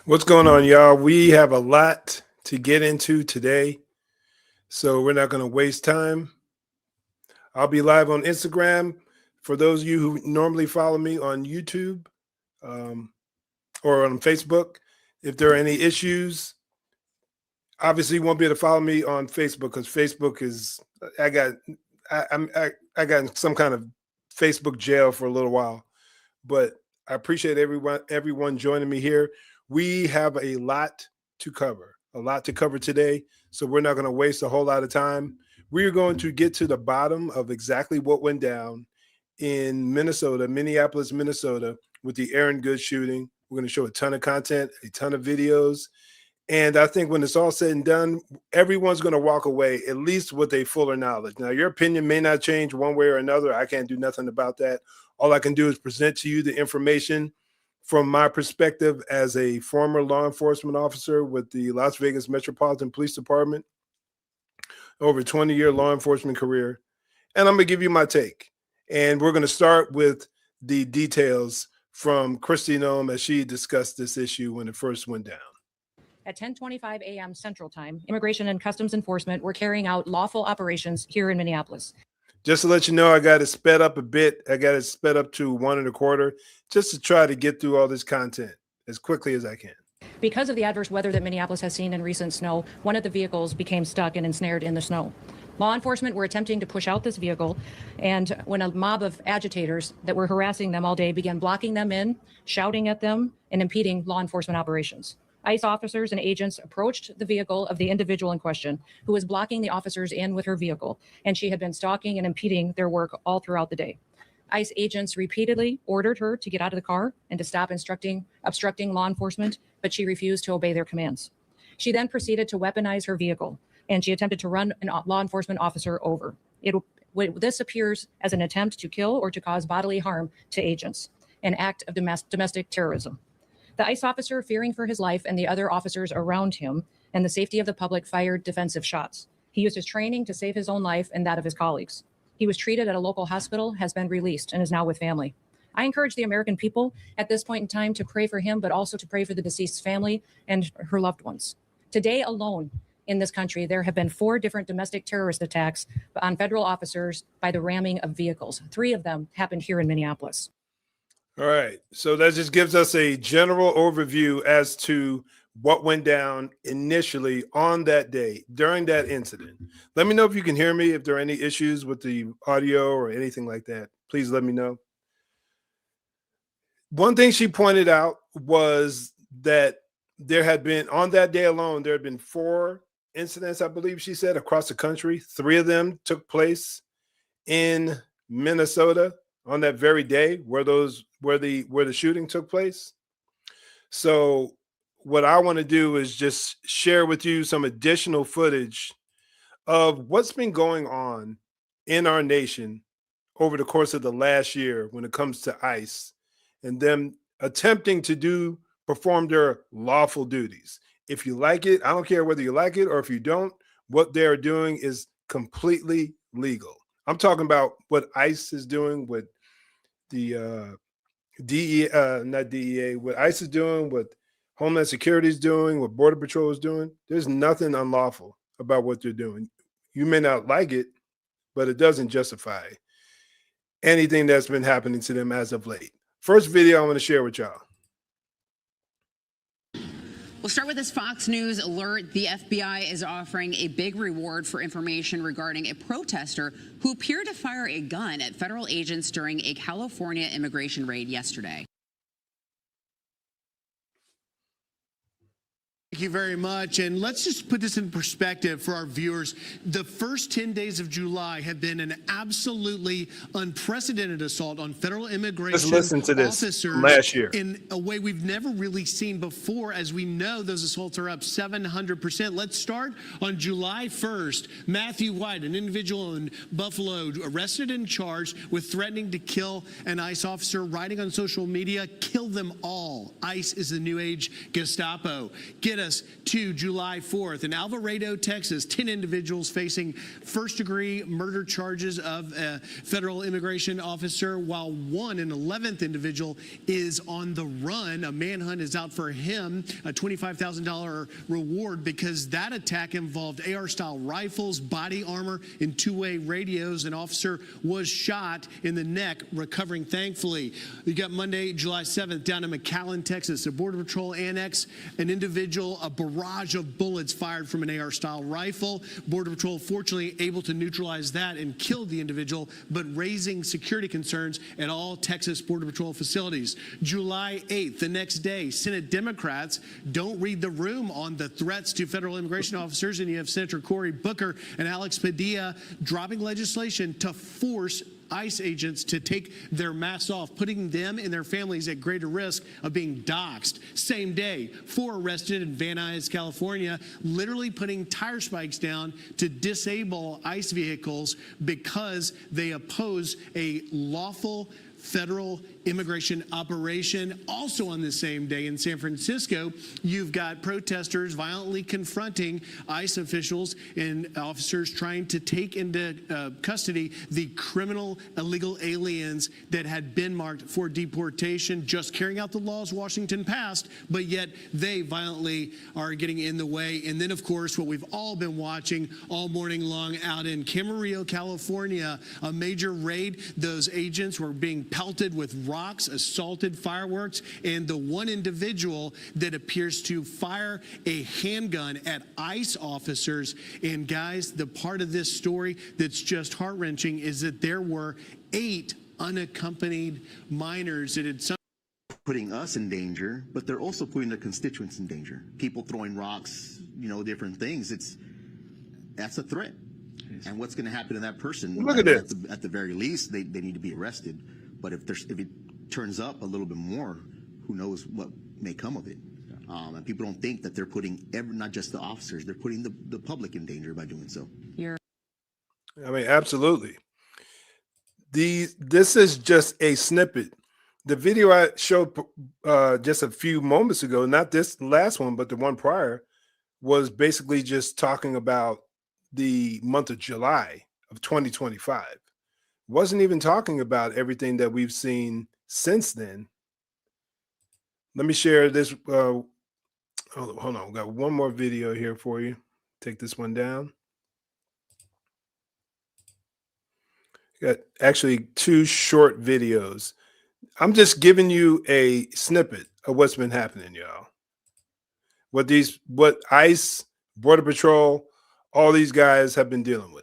What's going on, y'all? We have a lot to get into today, so we're not going to waste time. I'll be live on Instagram for those of you who normally follow me on YouTube or on Facebook. If there are any issues, obviously you won't be able to follow me on Facebook because Facebook is I got in some kind of Facebook jail for a little while, but I appreciate everyone joining me here. We have a lot to cover today, so we're not going to waste a whole lot of time. We're going to get to the bottom of exactly what went down in Minneapolis, Minnesota, with the Rene Good shooting. We're going to show a ton of content, a ton of videos, and I think when it's all said and done, everyone's going to walk away at least with a fuller knowledge. Now, your opinion may not change one way or another. I can't do nothing about that. All I can do is present to you the information from my perspective as a former law enforcement officer with the Las Vegas Metropolitan Police Department, over a 20-year law enforcement career. And I'm going to give you my take. And we're going to start with the details from Christy Nome as she discussed this issue when it first went down. At 10:25 a.m. Central Time, Immigration and Customs Enforcement were carrying out lawful operations here in Minneapolis. Just to let you know, I got it sped up a bit. I got it sped up to 1 1/4, just to try to get through all this content as quickly as I can. Because of the adverse weather that Minneapolis has seen in recent snow, one of the vehicles became stuck and ensnared in the snow. Law enforcement were attempting to push out this vehicle, and when a mob of agitators that were harassing them all day began blocking them in, shouting at them, and impeding law enforcement operations. ICE officers and agents approached the vehicle of the individual in question, who was blocking the officers in with her vehicle, and she had been stalking and impeding their work all throughout the day. ICE agents repeatedly ordered her to get out of the car and to stop obstructing law enforcement, but she refused to obey their commands. She then proceeded to weaponize her vehicle, and she attempted to run a law enforcement officer over. This appears as an attempt to kill or to cause bodily harm to agents, an act of domestic terrorism. The ICE officer, fearing for his life and the other officers around him and the safety of the public, fired defensive shots. He used his training to save his own life and that of his colleagues. He was treated at a local hospital, has been released, and is now with family. I encourage the American people at this point in time to pray for him, but also to pray for the deceased's family and her loved ones. Today alone in this country, there have been 4 different domestic terrorist attacks on federal officers by the ramming of vehicles. 3 of them happened here in Minneapolis. All right. So that just gives us a general overview as to what went down initially on that day during that incident. Let me know if you can hear me. If there are any issues with the audio or anything like that, please let me know. One thing she pointed out was that there had been, on that day alone, there had been 4 incidents, I believe she said, across the country. 3 of them took place in Minnesota on that very day where the shooting took place. So what I want to do is just share with you some additional footage of what's been going on in our nation over the course of the last year when it comes to ICE and them attempting to perform their lawful duties. If you like it, I don't care whether you like it or if you don't, what they're doing is completely legal. I'm talking about what ICE is doing, what the not DEA, what ICE is doing, what Homeland Security is doing, what Border Patrol is doing. There's nothing unlawful about what they're doing. You may not like it, but it doesn't justify anything that's been happening to them as of late. First video I want to share with y'all. We'll start with this Fox News alert. The FBI is offering a big reward for information regarding a protester who appeared to fire a gun at federal agents during a California immigration raid yesterday. Thank you very much. And let's just put this in perspective for our viewers. The first 10 days of July have been an absolutely unprecedented assault on federal immigration officers last year in a way we've never really seen before. As we know, those assaults are up 700%. Let's start on July 1st. Matthew White, an individual in Buffalo, arrested and charged with threatening to kill an ICE officer, writing on social media, "Kill them all. ICE is the new age Gestapo." Get a this to July 4th. In Alvarado, Texas, 10 individuals facing first-degree murder charges of a federal immigration officer, while an 11th individual is on the run. A manhunt is out for him, a $25,000 reward because that attack involved AR-style rifles, body armor, and two-way radios. An officer was shot in the neck, recovering thankfully. You got Monday, July 7th, down in McAllen, Texas, a Border Patrol annex, an individual, a barrage of bullets fired from an AR-style rifle. Border Patrol fortunately able to neutralize that and kill the individual, but raising security concerns at all Texas Border Patrol facilities. July 8th, the next day, Senate Democrats don't read the room on the threats to federal immigration officers, and you have Senator Cory Booker and Alex Padilla dropping legislation to force ICE agents to take their masks off, putting them and their families at greater risk of being doxxed. Same day, 4 arrested in Van Nuys, California, literally putting tire spikes down to disable ICE vehicles because they oppose a lawful federal immigration operation. Also on the same day in San Francisco, you've got protesters violently confronting ICE officials and officers trying to take into custody the criminal illegal aliens that had been marked for deportation, just carrying out the laws Washington passed, but yet they violently are getting in the way. And then, of course, what we've all been watching all morning long out in Camarillo, California, a major raid. Those agents were being pelted with rocks, assaulted, fireworks, and the one individual that appears to fire a handgun at ICE officers. And guys, the part of this story that's just heart-wrenching is that there were 8 unaccompanied minors that had putting us in danger, but they're also putting their constituents in danger. People throwing rocks, different things. That's a threat. And what's going to happen to that person? Look at this. At the very least, they need to be arrested. But if it turns up a little bit more, who knows what may come of it? And people don't think that they're putting not just the officers, they're putting the public in danger by doing so. I mean, absolutely. This is just a snippet. The video I showed just a few moments ago, not this last one, but the one prior, was basically just talking about the month of July of 2025. Wasn't even talking about everything that we've seen since then. Let me share this. Hold on. We got one more video here for you. Take this one down. Got actually 2 short videos. I'm just giving you a snippet of what's been happening, y'all. What ICE, Border Patrol, all these guys have been dealing with.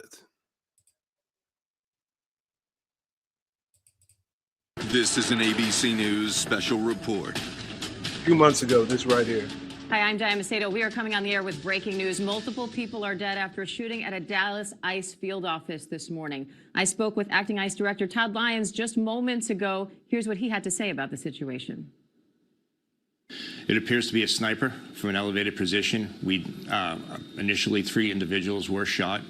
This is an ABC News special report. A few months ago, this right here. Hi, I'm Diane Macedo. We are coming on the air with breaking news. Multiple people are dead after a shooting at a Dallas ICE field office this morning. I spoke with Acting ICE Director Todd Lyons just moments ago. Here's what he had to say about the situation. It appears to be a sniper from an elevated position. Initially 3 individuals were shot.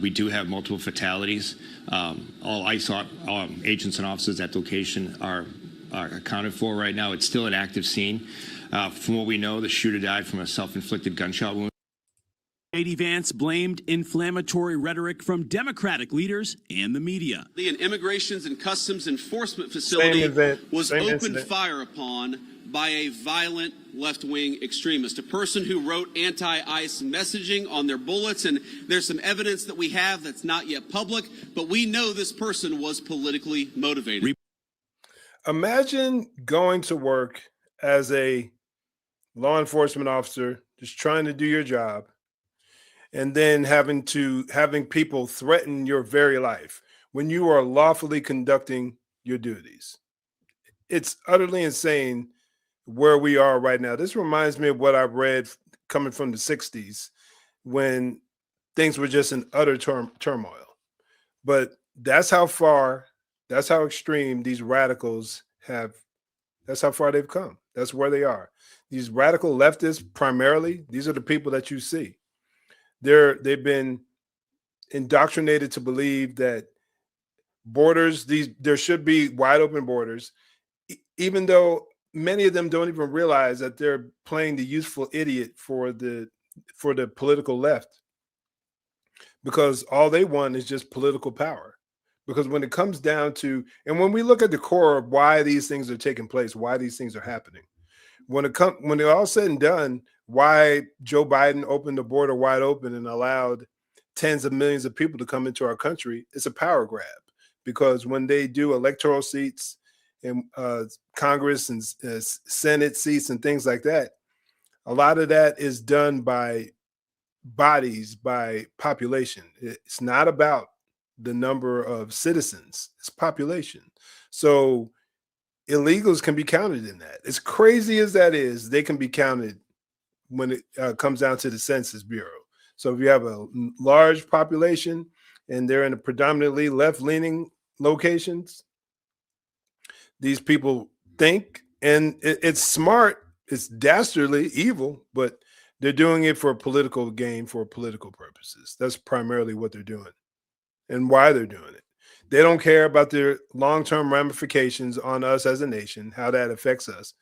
We do have multiple fatalities. All ICE agents and officers at the location are accounted for right now. It's still an active scene. From what we know, the shooter died from a self-inflicted gunshot wound. J.D. Vance blamed inflammatory rhetoric from Democratic leaders and the media. An Immigrations and Customs Enforcement facility was opened fire upon by a violent left-wing extremist, a person who wrote anti-ICE messaging on their bullets, and there's some evidence that we have that's not yet public, but we know this person was politically motivated. Imagine going to work as a law enforcement officer, just trying to do your job, and then having people threaten your very life when you are lawfully conducting your duties. It's utterly insane where we are right now. This reminds me of what I've read coming from the 60s when things were just in utter turmoil. But that's how extreme these radicals that's how far they've come. That's where they are. These radical leftists, primarily, these are the people that you see. They've been indoctrinated to believe that there should be wide open borders, even though many of them don't even realize that they're playing the useful idiot for the political left, because all they want is just political power. Because when it comes down to, and when we look at the core of why these things are taking place, why these things are happening, when it all said and done, why Joe Biden opened the border wide open and allowed tens of millions of people to come into our country, it's a power grab. Because when they do electoral seats and Congress and Senate seats and things like that, a lot of that is done by bodies, by population. It's not about the number of citizens, it's population. So illegals can be counted in that. As crazy as that is, they can be counted when it comes down to the Census Bureau. So if you have a large population and they're in a predominantly left-leaning locations, these people think, and it's smart, it's dastardly evil, but they're doing it for political gain, for political purposes. That's primarily what they're doing and why they're doing it. They don't care about their long-term ramifications on us as a nation, how that affects us.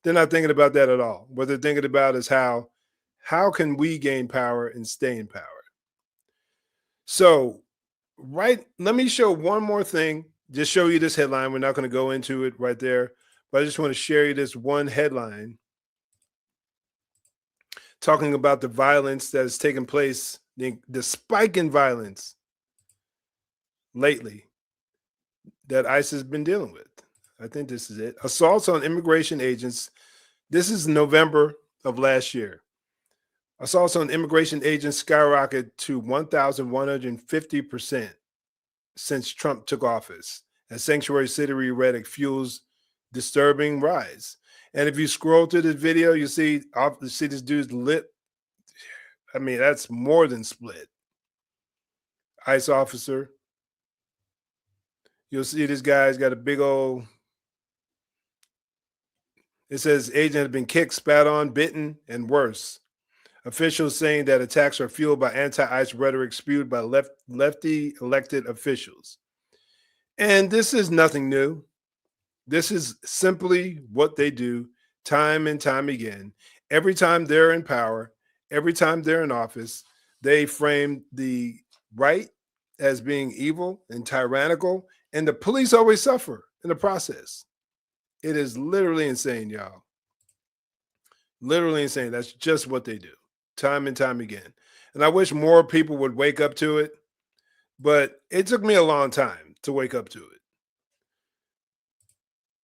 They're not thinking about that at all. What they're thinking about is how can we gain power and stay in power. So, let me show one more thing. Just show you this headline. We're not going to go into it right there, but I just want to share you this one headline talking about the violence that has taken place, the spike in violence lately that ICE has been dealing with. I think this is it. Assaults on immigration agents. This is November of last year. Assaults on immigration agents skyrocketed to 1,150% since Trump took office, as sanctuary city rhetoric fuels disturbing rise. And if you scroll through this video, you see this dude's lip. I mean, that's more than split. ICE officer. You'll see this guy's got a big old, it says agent has been kicked, spat on, bitten, and worse. Officials saying that attacks are fueled by anti-ICE rhetoric spewed by lefty elected officials. And this is nothing new. This is simply what they do time and time again. Every time they're in power, every time they're in office, they frame the right as being evil and tyrannical, and the police always suffer in the process. It is literally insane, y'all. Literally insane. That's just what they do time and time again. And I wish more people would wake up to it, but it took me a long time to wake up to it.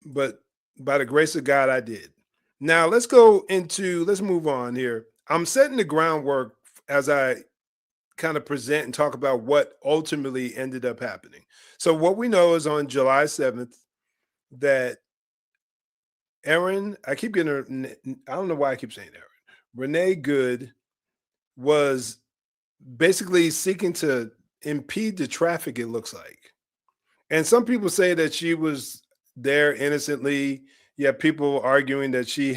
But by the grace of God, I did. Now let's move on here. I'm setting the groundwork as I kind of present and talk about what ultimately ended up happening. So what we know is on July 7th that I keep getting her, I don't know why I keep saying Erin, Rene Good was basically seeking to impede the traffic, it looks like. And some people say that she was there innocently. You have people arguing that she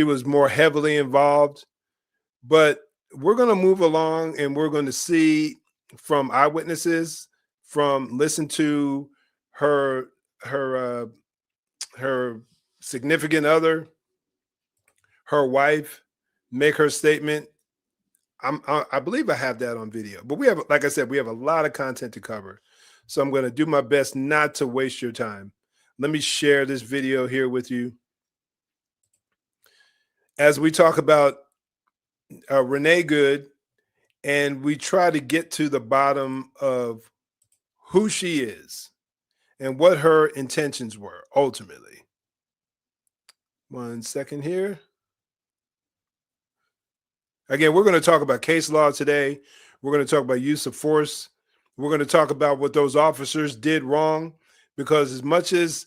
was more heavily involved. But we're going to move along and we're going to see from eyewitnesses, listen to her significant other, her wife, make her statement. I believe I have that on video, but like I said, we have a lot of content to cover. So I'm going to do my best not to waste your time. Let me share this video here with you as we talk about Rene Good, and we try to get to the bottom of who she is and what her intentions were ultimately. 1 second here. Again, we're going to talk about case law today. We're going to talk about use of force. We're going to talk about what those officers did wrong, because as much as,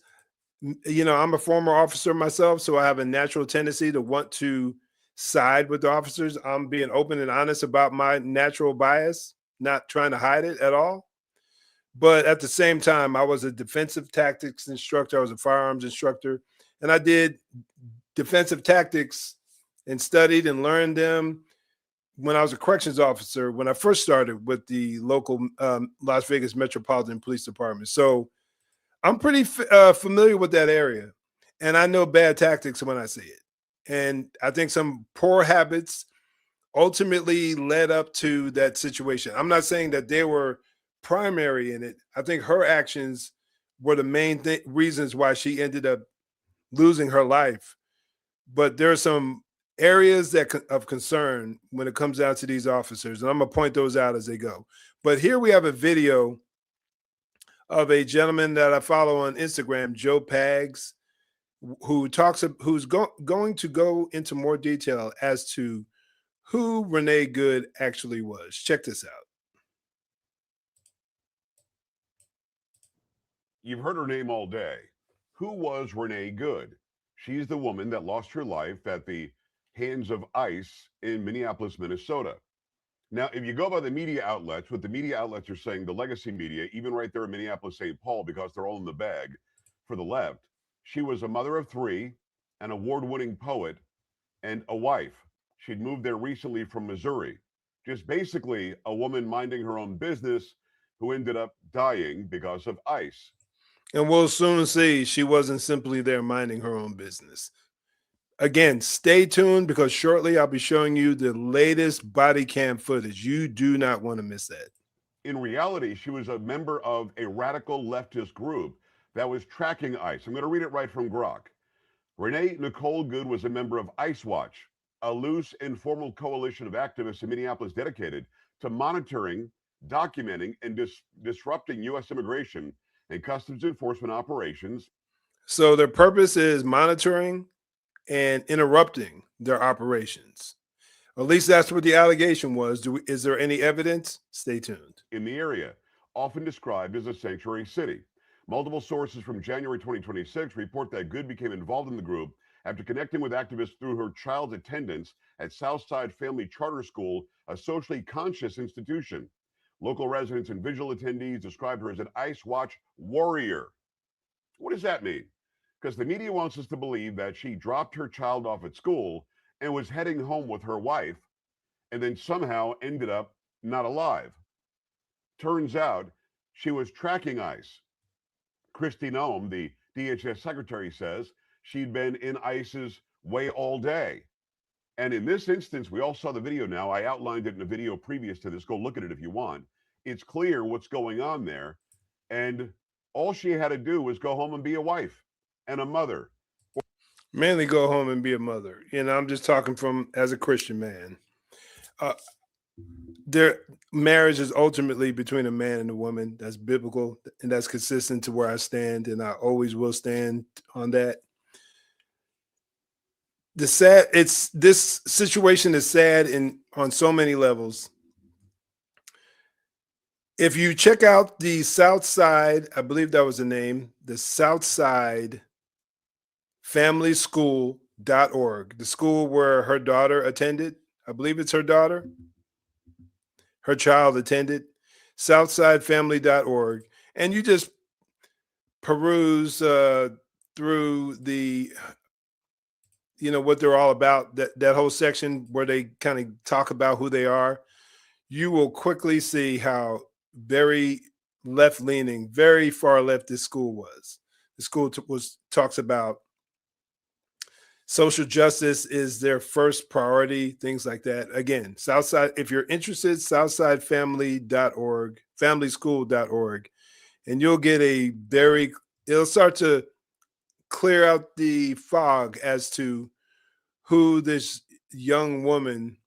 I'm a former officer myself, so I have a natural tendency to want to side with the officers. I'm being open and honest about my natural bias, not trying to hide it at all. But at the same time, I was a defensive tactics instructor. I was a firearms instructor, and I did defensive tactics and studied and learned them when I was a corrections officer, when I first started with the local Las Vegas Metropolitan Police Department. So I'm pretty familiar with that area. And I know bad tactics when I see it. And I think some poor habits ultimately led up to that situation. I'm not saying that they were primary in it. I think her actions were the main reasons why she ended up losing her life. But there are some areas of concern when it comes down to these officers, and I'm gonna point those out as they go. But here we have a video of a gentleman that I follow on Instagram, Joe Pags, who's going to go into more detail as to who Rene Good actually was. Check this out. You've heard her name all day. Who was Rene Good? She's the woman that lost her life at the hands of ICE in Minneapolis, Minnesota. Now, if you go by the media outlets, what the media outlets are saying, the legacy media, even right there in Minneapolis, St. Paul, because they're all in the bag for the left, she was a mother of three, an award-winning poet, and a wife. She'd moved there recently from Missouri. Just basically a woman minding her own business who ended up dying because of ICE. And we'll soon see she wasn't simply there minding her own business. Again, stay tuned because shortly I'll be showing you the latest body cam footage. You do not want to miss that. In reality, she was a member of a radical leftist group that was tracking ICE. I'm going to read it right from Grok. Rene Nicole Good was a member of ICE Watch, a loose, informal coalition of activists in Minneapolis dedicated to monitoring, documenting, and disrupting U.S. immigration and customs enforcement operations. So their purpose is monitoring and interrupting their operations. At least that's what the allegation was. Is there any evidence? Stay tuned. In the area, often described as a sanctuary city. Multiple sources from January 2026 report that Good became involved in the group after connecting with activists through her child's attendance at Southside Family Charter School, a socially conscious institution. Local residents and vigil attendees described her as an ICE Watch warrior. What does that mean? Because the media wants us to believe that she dropped her child off at school and was heading home with her wife and then somehow ended up not alive. Turns out she was tracking ICE. Kristi Noem, the DHS secretary, says she'd been in ICE's way all day. And in this instance, we all saw the video now. I outlined it in a video previous to this. Go look at it if you want. It's clear what's going on there. And all she had to do was go home and be a wife and a mother. Mainly go home and be a mother. You know, I'm just talking from as a Christian man. Their marriage is ultimately between a man and a woman. That's biblical and that's consistent to where I stand, and I always will stand on that. This situation is sad on so many levels. If you check out the Southside, I believe that was the name, the Southside Family School.org, the school where her daughter attended. I believe it's her daughter. Her child attended, southsidefamily.org, and you just peruse through the, what they're all about, that whole section where they kind of talk about who they are. You will quickly see how very left-leaning, very far left this school was. The school talks about social justice is their first priority, things like that. Again, Southside, if you're interested, southsidefamily.org, familyschool.org, and you'll get it'll start to clear out the fog as to who this young woman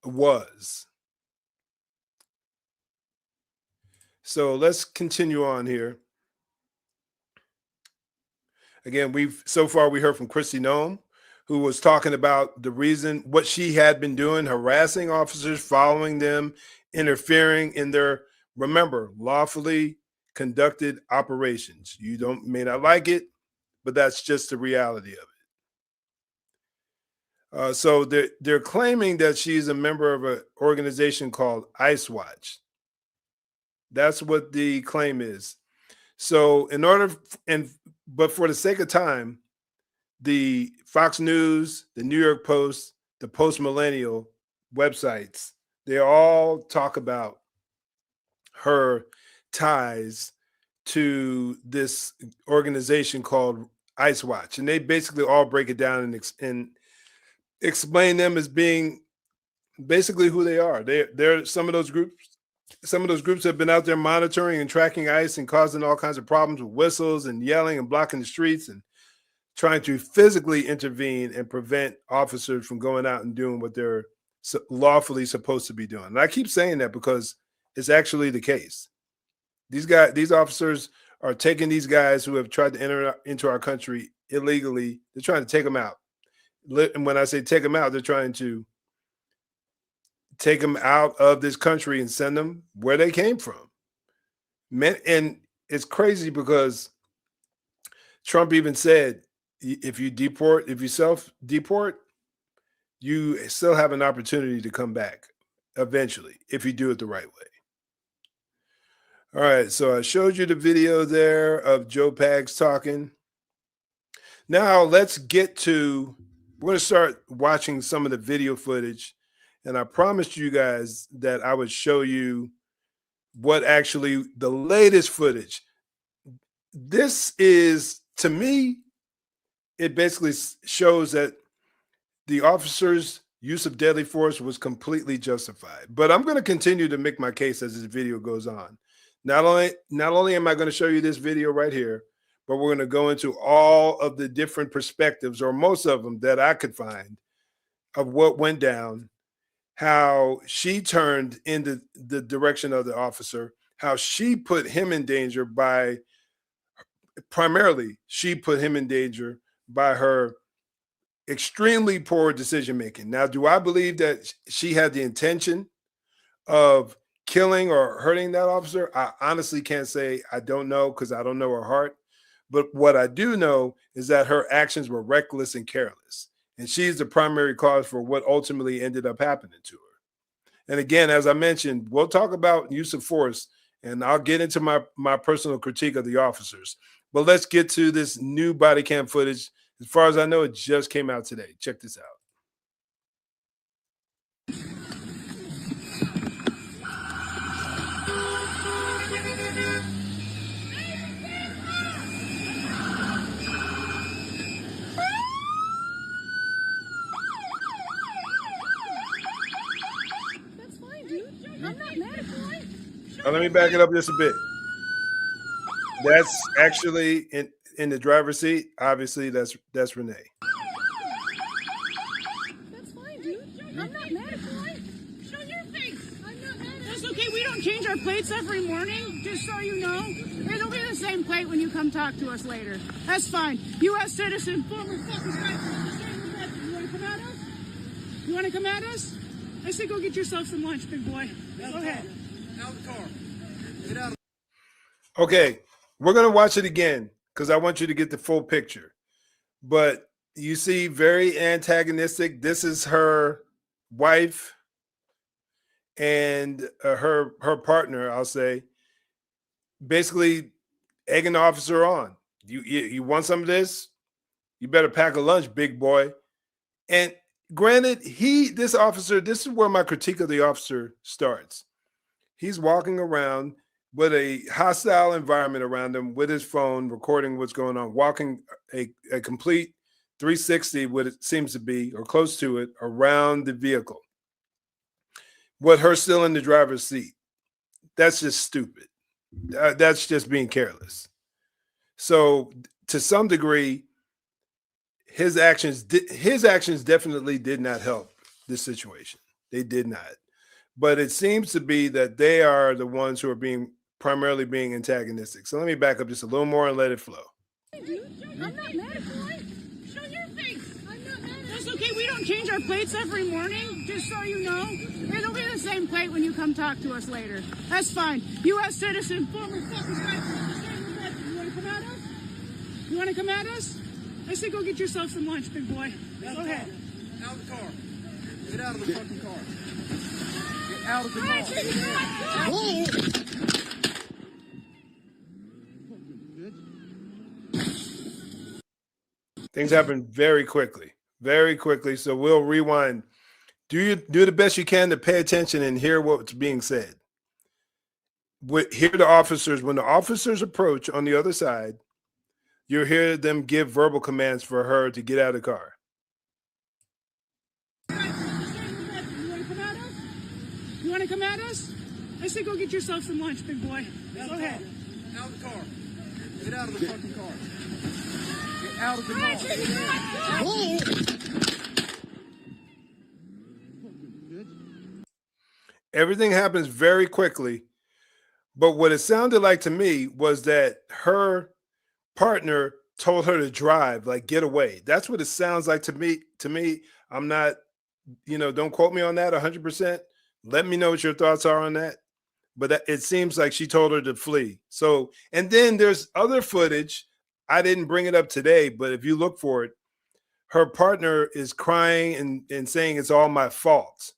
was. So let's continue on here. Again, we heard from Kristi Noem, who was talking about the reason, what she had been doing, harassing officers, following them, interfering in their, remember, lawfully conducted operations. You may not like it, but that's just the reality of it. So they're claiming that she's a member of an organization called ICE Watch. That's what the claim is. So but for the sake of time, the Fox News, the New York Post, the Post Millennial websites, they all talk about her ties to this organization called ICE Watch, and they basically all break it down and explain them as being basically who they are. They're some of those groups. Some of those groups have been out there monitoring and tracking ICE and causing all kinds of problems with whistles and yelling and blocking the streets and trying to physically intervene and prevent officers from going out and doing what they're lawfully supposed to be doing. And I keep saying that because it's actually the case. These officers are taking these guys who have tried to enter into our country illegally. They're trying to take them out. And when I say take them out, they're trying to take them out of this country and send them where they came from. And it's crazy because Trump even said, if you self-deport, you still have an opportunity to come back eventually if you do it the right way. All right, so I showed you the video there of Joe Pags talking. Now let's we're going to start watching some of the video footage. And I promised you guys that I would show you what actually the latest footage. This is, to me, it basically shows that the officer's use of deadly force was completely justified. But I'm going to continue to make my case as this video goes on. Not only am I going to show you this video right here, but we're going to go into all of the different perspectives, or most of them that I could find, of what went down, how she turned in the direction of the officer, how she put him in danger primarily she put him in danger by her extremely poor decision-making. Now, do I believe that she had the intention of killing or hurting that officer? I honestly can't say. I don't know, because I don't know her heart. But what I do know is that her actions were reckless and careless. And she's the primary cause for what ultimately ended up happening to her. And again, as I mentioned, we'll talk about use of force, and I'll get into my personal critique of the officers. But let's get to this new body cam footage. As far as I know, it just came out today. Check this out. That's fine, dude. I'm not mad at you. Now, let me back it up just a bit. That's actually in the driver's seat. Obviously, that's Rene. That's fine, dude. I'm not mad at you. Show your face. I'm not mad at you. That's okay. We don't change our plates every morning, just so you know. It'll be the same plate when you come talk to us later. That's fine. U.S. citizen, former fucking sniper. You want to come at us? You want to come at us? I say go get yourself some lunch, big boy. Go ahead. Out of the car. Get out. Okay, we're going to watch it again because I want you to get the full picture. But you see, very antagonistic. This is her wife and her partner, I'll say, basically egging the officer on. You want some of this? You better pack a lunch, big boy. And granted, this officer, this is where my critique of the officer starts. He's walking around with a hostile environment around him with his phone, recording what's going on, walking a complete 360, what it seems to be, or close to it, around the vehicle. With her still in the driver's seat. That's just stupid. That's just being careless. So to some degree, his actions definitely did not help this situation. They did not. But it seems to be that they are the ones who are primarily being antagonistic. So let me back up just a little more and let it flow. I'm not mad at you. Show your face. I'm not mad at you. That's okay. We don't change our plates every morning, just so you know. It'll be the same plate when you come talk to us later. That's fine. U.S. citizen, former fucking sniper. You want to come at us? You want to come at us? I say go get yourself some lunch, big boy. Go ahead. Out of the car. Get out of the fucking car. Get out of the car. Things happen very quickly. So we'll rewind. Do the best you can to pay attention and hear what's being said. Hear the officers. When the officers approach on the other side, you'll hear them give verbal commands for her to get out of the car. You want to come at us? I say go get yourself some lunch, big boy. Go ahead. Out of the car. Get out of the fucking car. Get out of the car. Everything happens very quickly. But what it sounded like to me was that her partner told her to drive, like get away. That's what it sounds like to me. I'm not, don't quote me on that 100%. Let me know what your thoughts are on that. But it seems like she told her to flee. So, and then there's other footage. I didn't bring it up today, but if you look for it, her partner is crying and saying it's all my fault.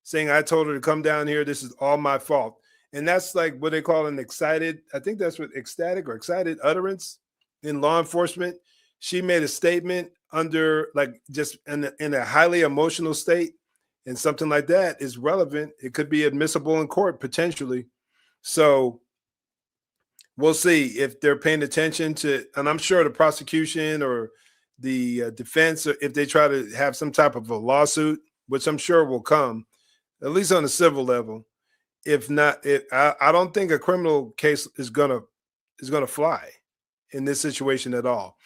Saying I told her to come down here. This is all my fault. And that's like what they call an excited, I think that's what ecstatic or excited utterance in law enforcement. She made a statement under like just in a highly emotional state, and something like that is relevant. It could be admissible in court potentially. So we'll see if they're paying attention to, and I'm sure the prosecution or the defense, or if they try to have some type of a lawsuit, which I'm sure will come, at least on a civil level. If not, I don't think a criminal case is gonna fly in this situation at all.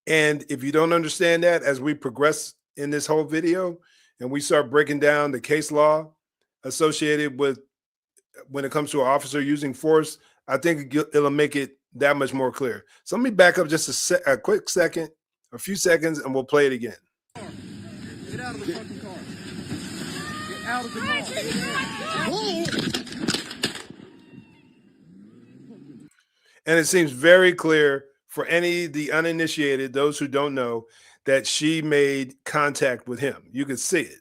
And if you don't understand that, as we progress in this whole video and we start breaking down the case law associated with when it comes to an officer using force, I think it'll make it that much more clear. So let me back up just a quick second, a few seconds, and we'll play it again. Get out of the fucking car. Get out of the car. And it seems very clear for the uninitiated, those who don't know, that she made contact with him. You can see it.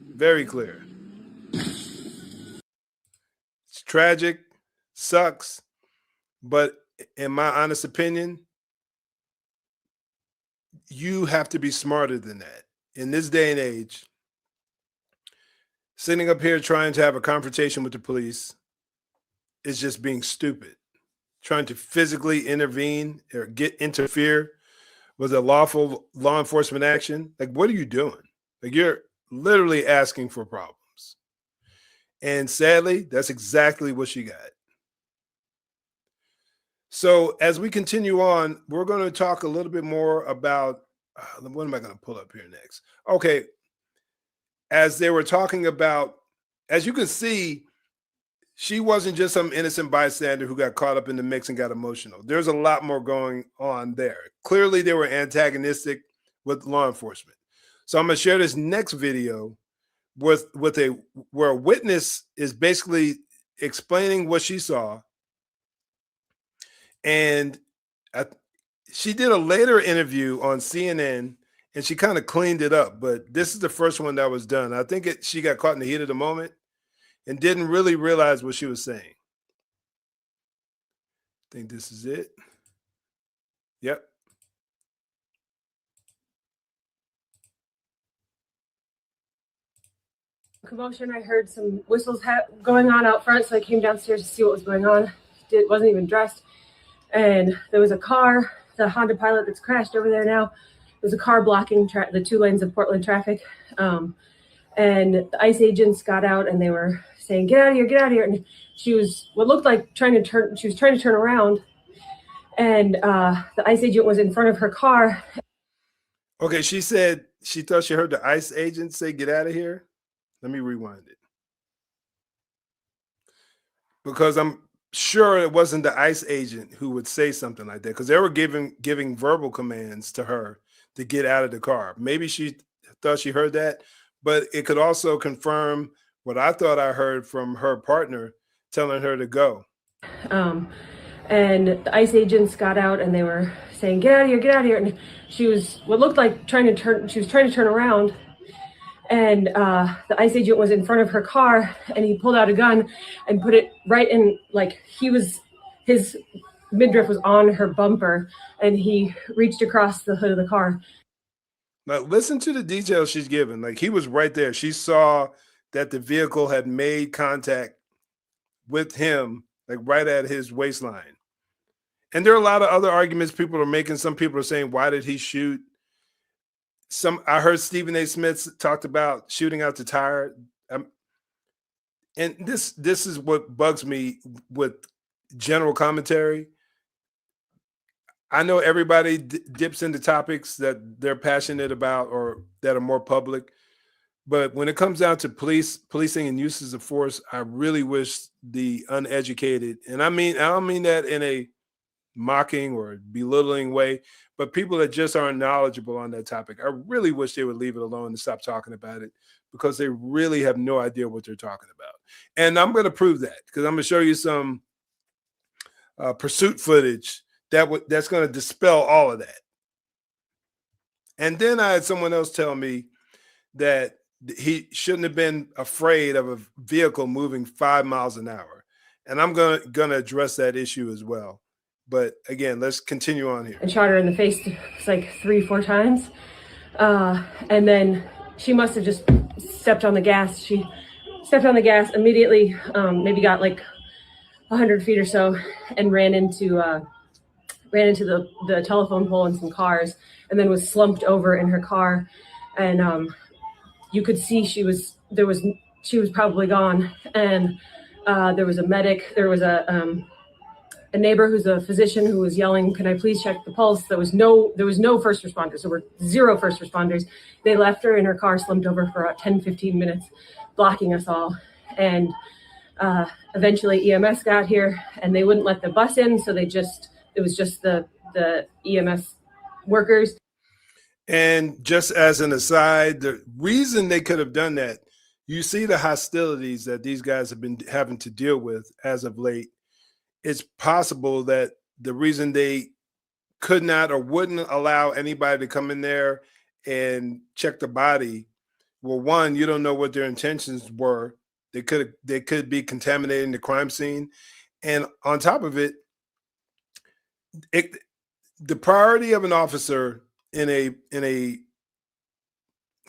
Very clear. It's tragic, sucks, but in my honest opinion, you have to be smarter than that. In this day and age, sitting up here trying to have a confrontation with the police is just being stupid. Trying to physically intervene or interfere with a lawful law enforcement action. Like, what are you doing? Like, you're literally asking for problems. And sadly, that's exactly what she got. So as we continue on, we're going to talk a little bit more about, what am I going to pull up here next? Okay. As they were talking about, as you can see, she wasn't just some innocent bystander who got caught up in the mix and got emotional. There's a lot more going on there. Clearly, they were antagonistic with law enforcement. So I'm going to share this next video where a witness is basically explaining what she saw. And she did a later interview on CNN, and she kind of cleaned it up, but this is the first one that was done. I think she got caught in the heat of the moment and didn't really realize what she was saying. I think this is it. Yep. Commotion. I heard some whistles going on out front, so I came downstairs to see what was going on. Wasn't even dressed. And there was a car, the Honda Pilot that's crashed over there now. There's a car blocking the 2 lanes of Portland traffic. And the ICE agents got out and they were saying, get out of here, get out of here. And she was what looked like trying to turn around. And the ICE agent was in front of her car. Okay, she said she thought she heard the ICE agent say, get out of here. Let me rewind it. Because I'm sure it wasn't the ICE agent who would say something like that, because they were giving verbal commands to her to get out of the car. Maybe she thought she heard that, but it could also confirm what I thought I heard from her partner telling her to go. And the ICE agents got out and they were saying, get out of here, get out of here. And she was what looked like trying to turn around. And the ICE agent was in front of her car and he pulled out a gun and put it right in, like his midriff was on her bumper and he reached across the hood of the car. Now listen to the details she's given. Like, he was right there. She saw that the vehicle had made contact with him, like right at his waistline. And there are a lot of other arguments people are making. Some people are saying, why did he shoot? I heard Stephen A. Smith talked about shooting out the tire. And this is what bugs me with general commentary. I know everybody dips into topics that they're passionate about or that are more public. But when it comes down to policing and uses of force, I really wish the uneducated, and I don't mean that in a mocking or belittling way, but people that just aren't knowledgeable on that topic, I really wish they would leave it alone and stop talking about it, because they really have no idea what they're talking about. And I'm going to prove that, because I'm going to show you some pursuit footage that's going to dispel all of that. And then I had someone else tell me that he shouldn't have been afraid of a vehicle moving 5 miles an hour. And I'm going to address that issue as well. But again, let's continue on here. And shot her in the face like 3-4 times. And then she must have just stepped on the gas. She stepped on the gas immediately, maybe got like 100 feet or so, and ran into the telephone pole and some cars, and then was slumped over in her car. And you could see she was probably gone. And there was a medic. There was a neighbor who's a physician who was yelling, "Can I please check the pulse?" There was no first responders. There were 0 first responders. They left her in her car, slumped over for 10-15 minutes, blocking us all. And eventually EMS got here, and they wouldn't let the bus in, so it was just the EMS workers. And just as an aside, the reason they could have done that, you see the hostilities that these guys have been having to deal with as of late. It's possible that the reason they could not or wouldn't allow anybody to come in there and check the body, well, one, you don't know what their intentions were. They could be contaminating the crime scene. And on top of it, the priority of an officer in a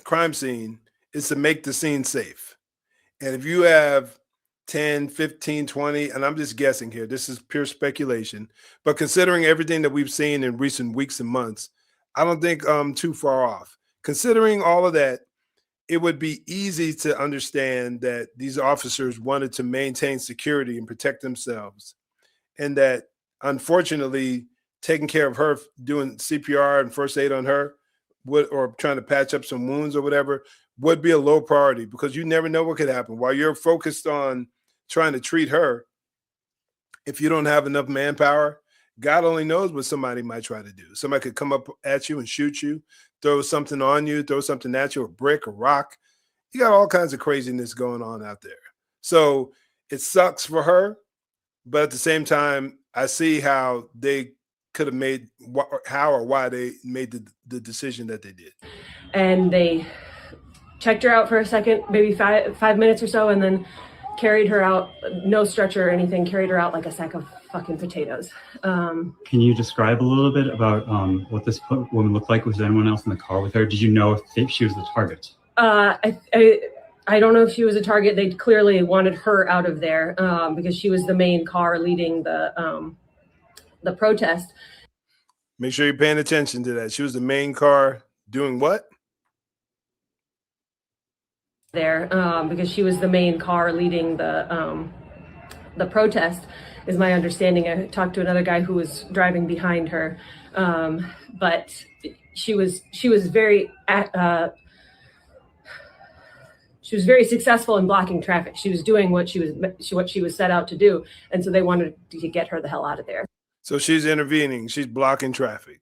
crime scene is to make the scene safe. And if you have 10, 15, 20, and I'm just guessing here, this is pure speculation, but considering everything that we've seen in recent weeks and months, I don't think I'm too far off. Considering all of that, it would be easy to understand that these officers wanted to maintain security and protect themselves, and that unfortunately taking care of her, doing CPR and first aid on her, or trying to patch up some wounds or whatever, would be a low priority, because you never know what could happen. While you're focused on trying to treat her, if you don't have enough manpower, God only knows what somebody might try to do. Somebody could come up at you and shoot you, throw something on you, throw something at you, a brick, a rock. You got all kinds of craziness going on out there. So it sucks for her, but at the same time, I see how they could have made, how or why they made the decision that they did. And they checked her out for a second, maybe five minutes or so, and then carried her out, no stretcher or anything, carried her out like a sack of fucking potatoes. Can you describe a little bit about what this woman looked like? Was there anyone else in the car with her? Did you know if she was the target? I don't know if she was a target. They clearly wanted her out of there because she was the main car leading the protest. Make sure you're paying attention to that. She was the main car doing what? There because she was the main car leading the protest, is my understanding. I talked to another guy who was driving behind her, but she was very successful in blocking traffic. She was doing what she was set out to do, and so they wanted to get her the hell out of there. So she's intervening. She's blocking traffic.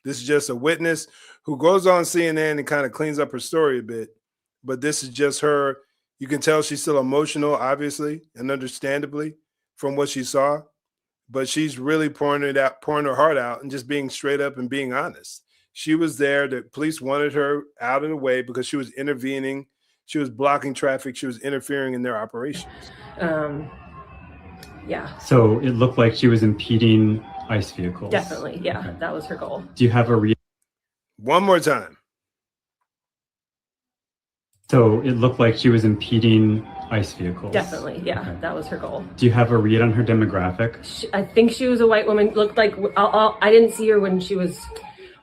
This is just a witness who goes on CNN and kind of cleans up her story a bit. But this is just her. You can tell she's still emotional, obviously, and understandably from what she saw. But she's really pouring her heart out and just being straight up and being honest. She was there. The police wanted her out of the way because she was intervening. She was blocking traffic. She was interfering in their operations. Yeah. So it looked like she was impeding ICE vehicles. Definitely. Yeah. Okay. That was her goal. Do you have a one more time? So it looked like she was impeding ICE vehicles. Definitely, yeah, Okay. that was her goal. Do you have a read on her demographic? I think she was a white woman. Looked like I didn't see her when she was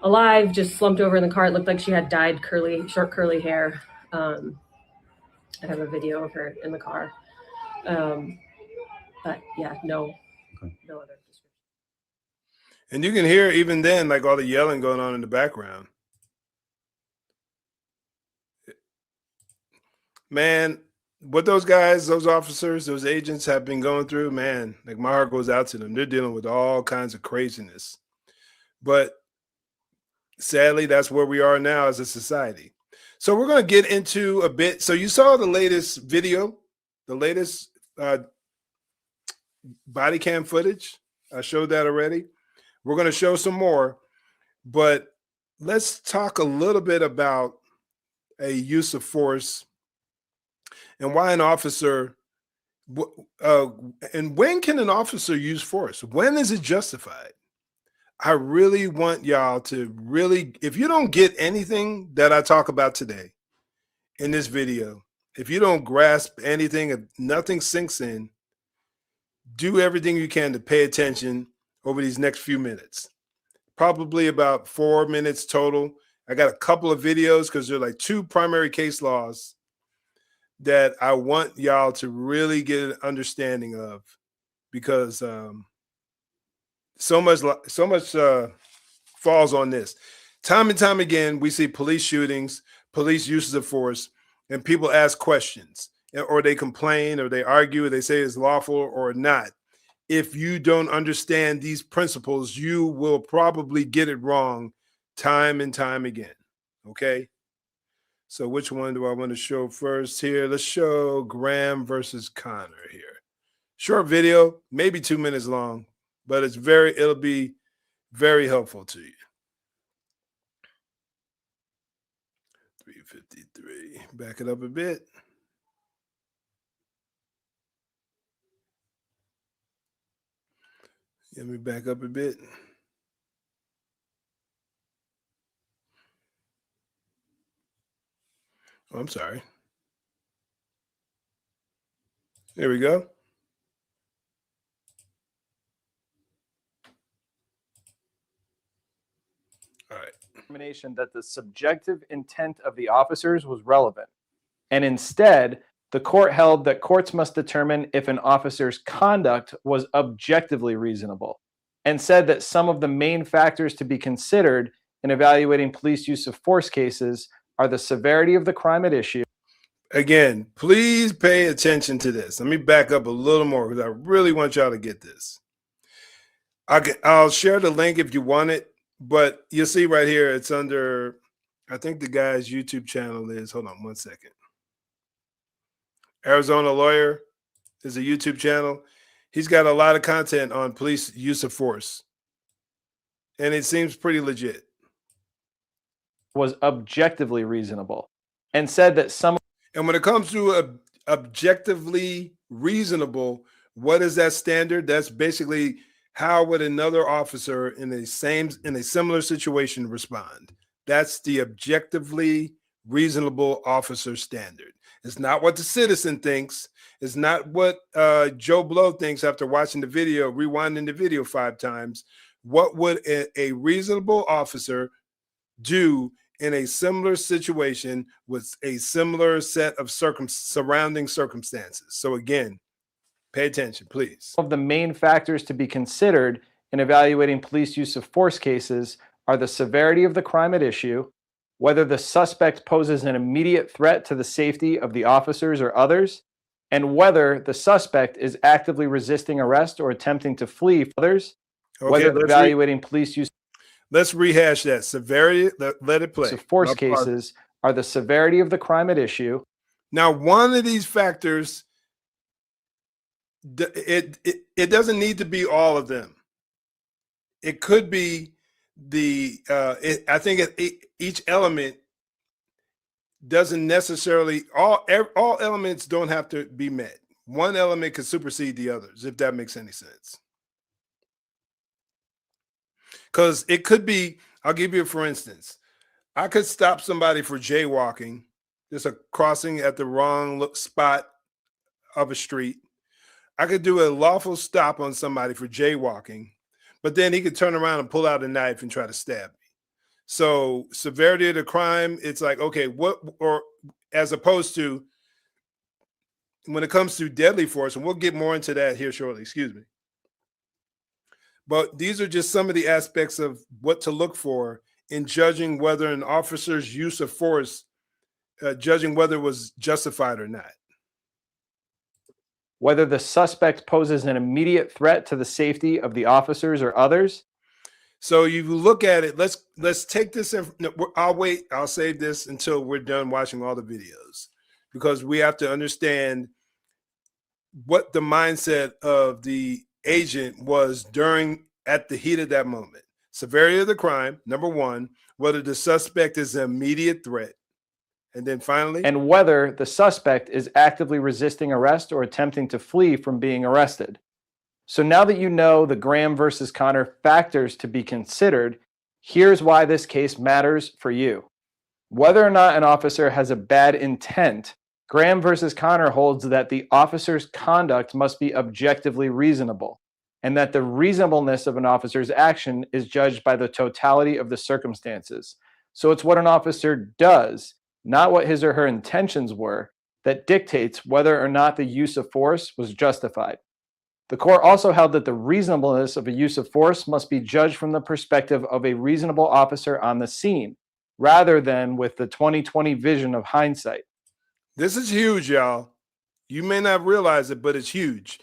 alive. Just slumped over in the car. It looked like she had dyed short curly hair. I have a video of her in the car. But yeah, no other description. And you can hear even then, like all the yelling going on in the background. Man, what those guys, those officers, those agents have been going through, man, like my heart goes out to them. They're dealing with all kinds of craziness. But sadly, that's where we are now as a society. So we're going to get into a bit. So you saw the latest video, the latest body cam footage. I showed that already. We're going to show some more, but let's talk a little bit about a use of force and why an officer, and when can an officer use force? When is it justified? I really want y'all to really, if you don't get anything that I talk about today in this video, if you don't grasp anything, if nothing sinks in, do everything you can to pay attention over these next few minutes. Probably about 4 minutes total. I got a couple of videos because they're like 2 primary case laws that I want y'all to really get an understanding of, because so much falls on this. Time and time again, we see police shootings, police uses of force, and people ask questions, or they complain, or they argue, or they say it's lawful or not. If you don't understand these principles, you will probably get it wrong time and time again. Okay? So which one do I want to show first here? Let's show Graham versus Connor here. Short video, maybe 2 minutes long, but it'll be very helpful to you. 353. Back it up a bit. Let me back up a bit. Oh, I'm sorry. There we go. All right. Determination that the subjective intent of the officers was relevant. And instead, the court held that courts must determine if an officer's conduct was objectively reasonable, and said that some of the main factors to be considered in evaluating police use of force cases are the severity of the crime at issue. Again, please pay attention to this. Let me back up a little more because I really want y'all to get this. I'll share the link if you want it, but you'll see right here, it's under, I think the guy's YouTube channel is, hold on one second. Arizona Lawyer is a YouTube channel. He's got a lot of content on police use of force, and it seems pretty legit. Was objectively reasonable, and said that some. And when it comes to objectively reasonable, what is that standard? That's basically how would another officer in a similar situation respond? That's the objectively reasonable officer standard. It's not what the citizen thinks. It's not what Joe Blow thinks after watching the video, rewinding the video 5 times. What would a reasonable officer do in a similar situation with a similar set of surrounding circumstances? So again, pay attention, please. Of the main factors to be considered in evaluating police use of force cases are the severity of the crime at issue, whether the suspect poses an immediate threat to the safety of the officers or others, and whether the suspect is actively resisting arrest or attempting to flee from others, whether evaluating police use. Let's rehash that. Severity, let it play. So force cases are the severity of the crime at issue. Now, one of these factors, it doesn't need to be all of them. It could be I think each element doesn't necessarily, all elements don't have to be met. One element could supersede the others, if that makes any sense. Because it could be, I'll give you for instance, I could stop somebody for jaywalking just a crossing at the wrong spot of a street. I could do a lawful stop on somebody for jaywalking, but then he could turn around and pull out a knife and try to stab me. So severity of the crime, it's like, okay, what, or as opposed to when it comes to deadly force, and we'll get more into that here shortly, excuse me. But these are just some of the aspects of what to look for in judging whether an officer's use of force, judging whether it was justified or not. Whether the suspect poses an immediate threat to the safety of the officers or others. So you look at it, let's take this, I'll save this until we're done watching all the videos, because we have to understand what the mindset of the agent was at the heat of that moment. Severity of the crime, number one, whether the suspect is an immediate threat, and then finally, and whether the suspect is actively resisting arrest or attempting to flee from being arrested. So now that you know the Graham versus Connor factors to be considered, here's why this case matters for you. Whether or not an officer has a bad intent, Graham versus Connor holds that the officer's conduct must be objectively reasonable, and that the reasonableness of an officer's action is judged by the totality of the circumstances. So it's what an officer does, not what his or her intentions were, that dictates whether or not the use of force was justified. The court also held that the reasonableness of a use of force must be judged from the perspective of a reasonable officer on the scene, rather than with the 2020 vision of hindsight. This is huge, y'all. You may not realize it, but it's huge.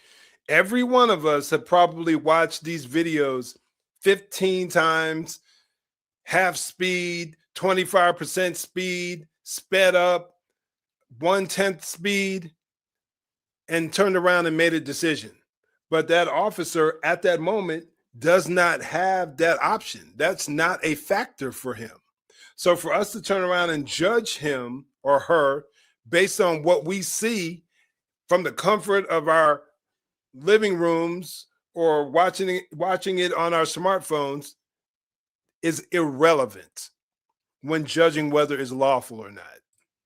Every one of us have probably watched these videos 15 times, half speed, 25% speed, sped up, 1/10 speed, and turned around and made a decision. But that officer at that moment does not have that option. That's not a factor for him. So for us to turn around and judge him or her based on what we see from the comfort of our living rooms or watching it on our smartphones is irrelevant when judging whether it's lawful or not.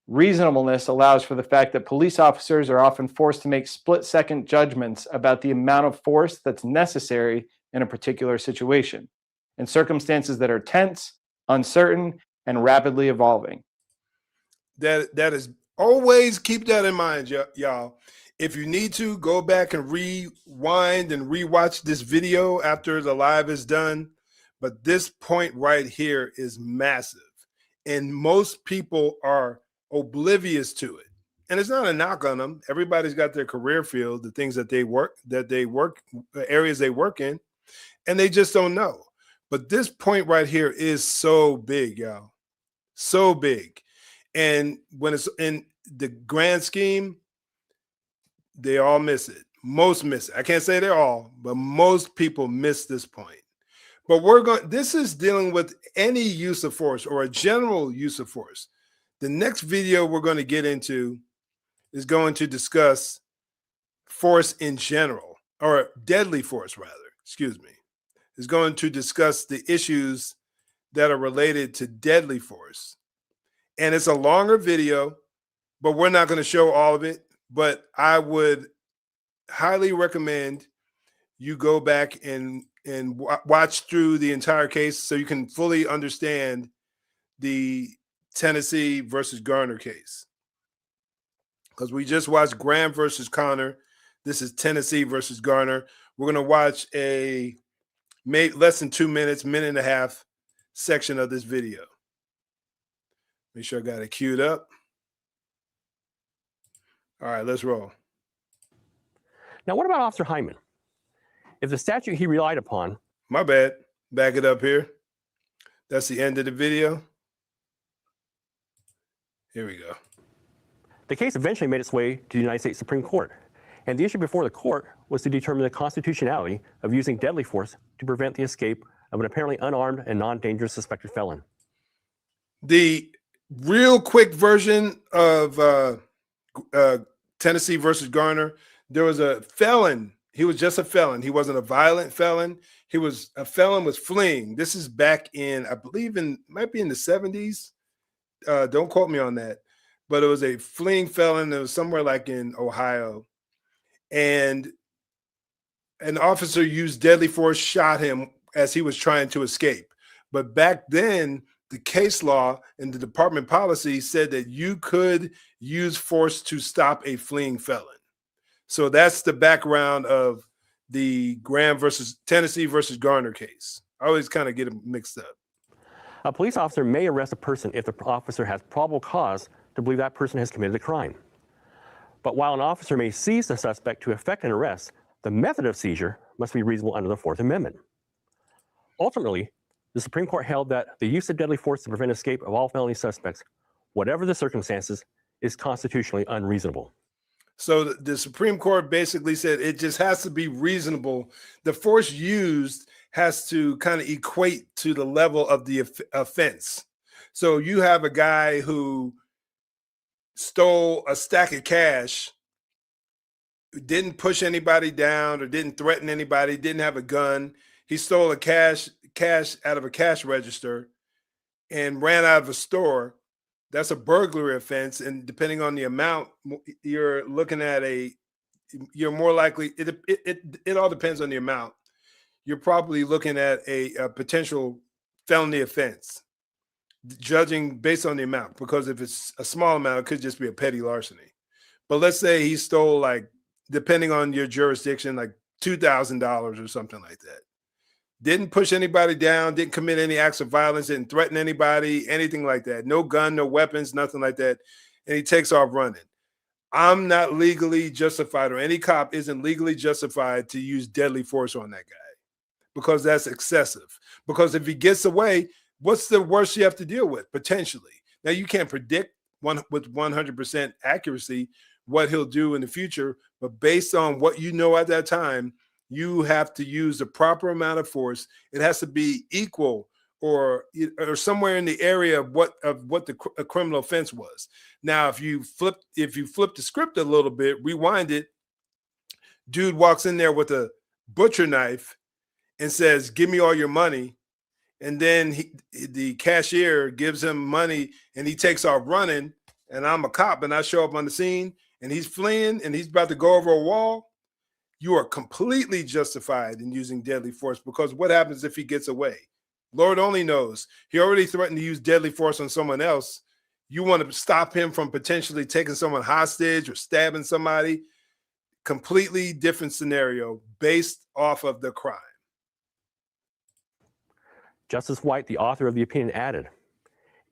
Reasonableness allows for the fact that police officers are often forced to make split-second judgments about the amount of force that's necessary in a particular situation, in circumstances that are tense, uncertain, and rapidly evolving. That is always keep that in mind, y'all. If you need to, go back and rewind and rewatch this video after the live is done. But this point right here is massive, and most people are oblivious to it. And it's not a knock on them. Everybody's got their career field, the things that they work, the areas they work in, and they just don't know. But this point right here is so big, y'all. So big. And when it's in the grand scheme, they all miss it. Most miss it. I can't say they're all, but most people miss this point. But this is dealing with any use of force or a general use of force. The next video we're going to get into is going to discuss force in general, or deadly force rather, excuse me. Is going to discuss the issues that are related to deadly force. And it's a longer video, but we're not going to show all of it. But I would highly recommend you go back and watch through the entire case so you can fully understand the Tennessee versus Garner case. Because we just watched Graham versus Connor. This is Tennessee versus Garner. We're going to watch a less than 2 minutes, minute and a half section of this video. Make sure I got it queued up. All right, let's roll. Now, what about Officer Hyman? If the statute he relied upon... My bad. Back it up here. That's the end of the video. Here we go. The case eventually made its way to the United States Supreme Court. And the issue before the court was to determine the constitutionality of using deadly force to prevent the escape of an apparently unarmed and non-dangerous suspected felon. The real quick version of Tennessee versus Garner, there was a felon. He was just a felon. He wasn't a violent felon. He was a felon was fleeing. This is back in, I believe might be in the 70s. Don't quote me on that. but it was a fleeing felon that was somewhere like in Ohio. And an officer used deadly force, shot him as he was trying to escape. But back then, the case law and the department policy said that you could use force to stop a fleeing felon. So that's the background of the Graham versus Tennessee versus Garner case. I always kind of get them mixed up. A police officer may arrest a person if the officer has probable cause to believe that person has committed a crime. But while an officer may seize the suspect to effect an arrest, the method of seizure must be reasonable under the Fourth Amendment. Ultimately, the Supreme Court held that the use of deadly force to prevent escape of all felony suspects, whatever the circumstances, is constitutionally unreasonable. So the Supreme Court basically said it just has to be reasonable. The force used has to kind of equate to the level of the offense. So you have a guy who stole a stack of cash, didn't push anybody down or didn't threaten anybody, didn't have a gun. He stole a cash out of a cash register and ran out of a store. That's a burglary offense. And depending on the amount, you're looking at you're more likely, it all depends on the amount. You're probably looking at a potential felony offense, judging based on the amount, because if it's a small amount, it could just be a petty larceny. But let's say he stole, like, depending on your jurisdiction, like $2,000 or something like that. Didn't push anybody down, didn't commit any acts of violence, didn't threaten anybody, anything like that. No gun, no weapons, nothing like that. And he takes off running. I'm not legally justified, or any cop isn't legally justified to use deadly force on that guy, because that's excessive. Because if he gets away, what's the worst you have to deal with? Potentially. Now, you can't predict with 100% accuracy what he'll do in the future, but based on what you know at that time, you have to use the proper amount of force. It has to be equal or somewhere in the area of what the criminal offense was. Now, if you flip the script a little bit, rewind it, dude walks in there with a butcher knife and says, "Give me all your money." And then the cashier gives him money and he takes off running, and I'm a cop and I show up on the scene and he's fleeing and he's about to go over a wall. You are completely justified in using deadly force, because what happens if he gets away? Lord only knows. He already threatened to use deadly force on someone else. You want to stop him from potentially taking someone hostage or stabbing somebody. Completely different scenario based off of the crime. Justice White, the author of the opinion, added,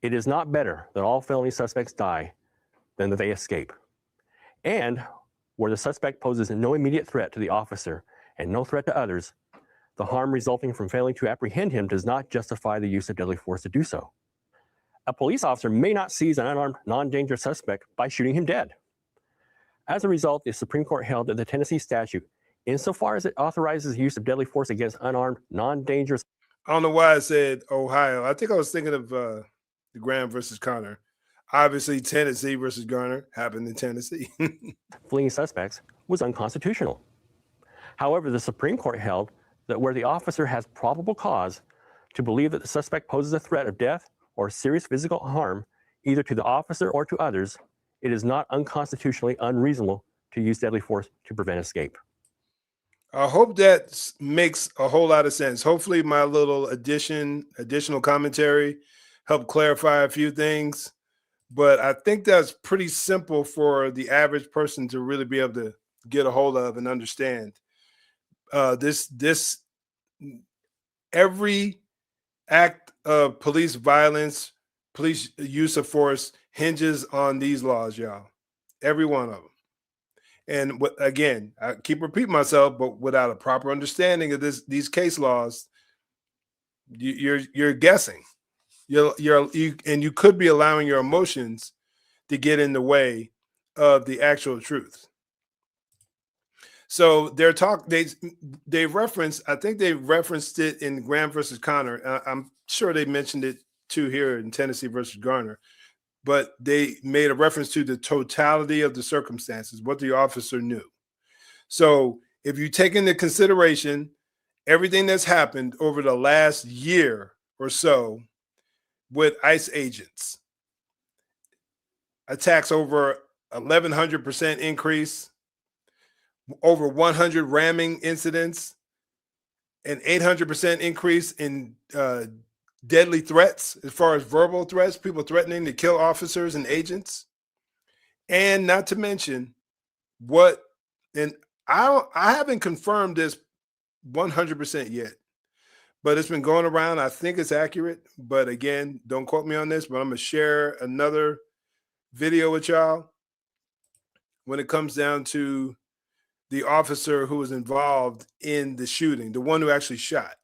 "It is not better that all felony suspects die than that they escape. And where the suspect poses no immediate threat to the officer and no threat to others, the harm resulting from failing to apprehend him does not justify the use of deadly force to do so. A police officer may not seize an unarmed, non-dangerous suspect by shooting him dead." As a result, the Supreme Court held that the Tennessee statute, insofar as it authorizes the use of deadly force against unarmed, non-dangerous... I don't know why I said Ohio. I think I was thinking of the Graham versus Connor. Obviously, Tennessee versus Garner happened in Tennessee. fleeing suspects was unconstitutional. However, the Supreme Court held that where the officer has probable cause to believe that the suspect poses a threat of death or serious physical harm, either to the officer or to others, it is not unconstitutionally unreasonable to use deadly force to prevent escape. I hope that makes a whole lot of sense. Hopefully my little additional commentary helped clarify a few things, but I think that's pretty simple for the average person to really be able to get a hold of and understand. Every act of police violence, police use of force hinges on these laws, y'all. Every one of them. And again, I keep repeating myself, but without a proper understanding of these case laws, you're guessing. You could be allowing your emotions to get in the way of the actual truth. So they reference, I think they referenced it in Graham versus Connor. I'm sure they mentioned it too here in Tennessee versus Garner, but they made a reference to the totality of the circumstances, what the officer knew. So if you take into consideration everything that's happened over the last year or so with ICE agents, attacks over 1,100% increase, over 100 ramming incidents, an 800% increase in deadly threats as far as verbal threats, people threatening to kill officers and agents. And not to mention and I haven't confirmed this 100% yet, but it's been going around. I think it's accurate, but again, don't quote me on this, but I'm going to share another video with y'all when it comes down to the officer who was involved in the shooting, the one who actually shot.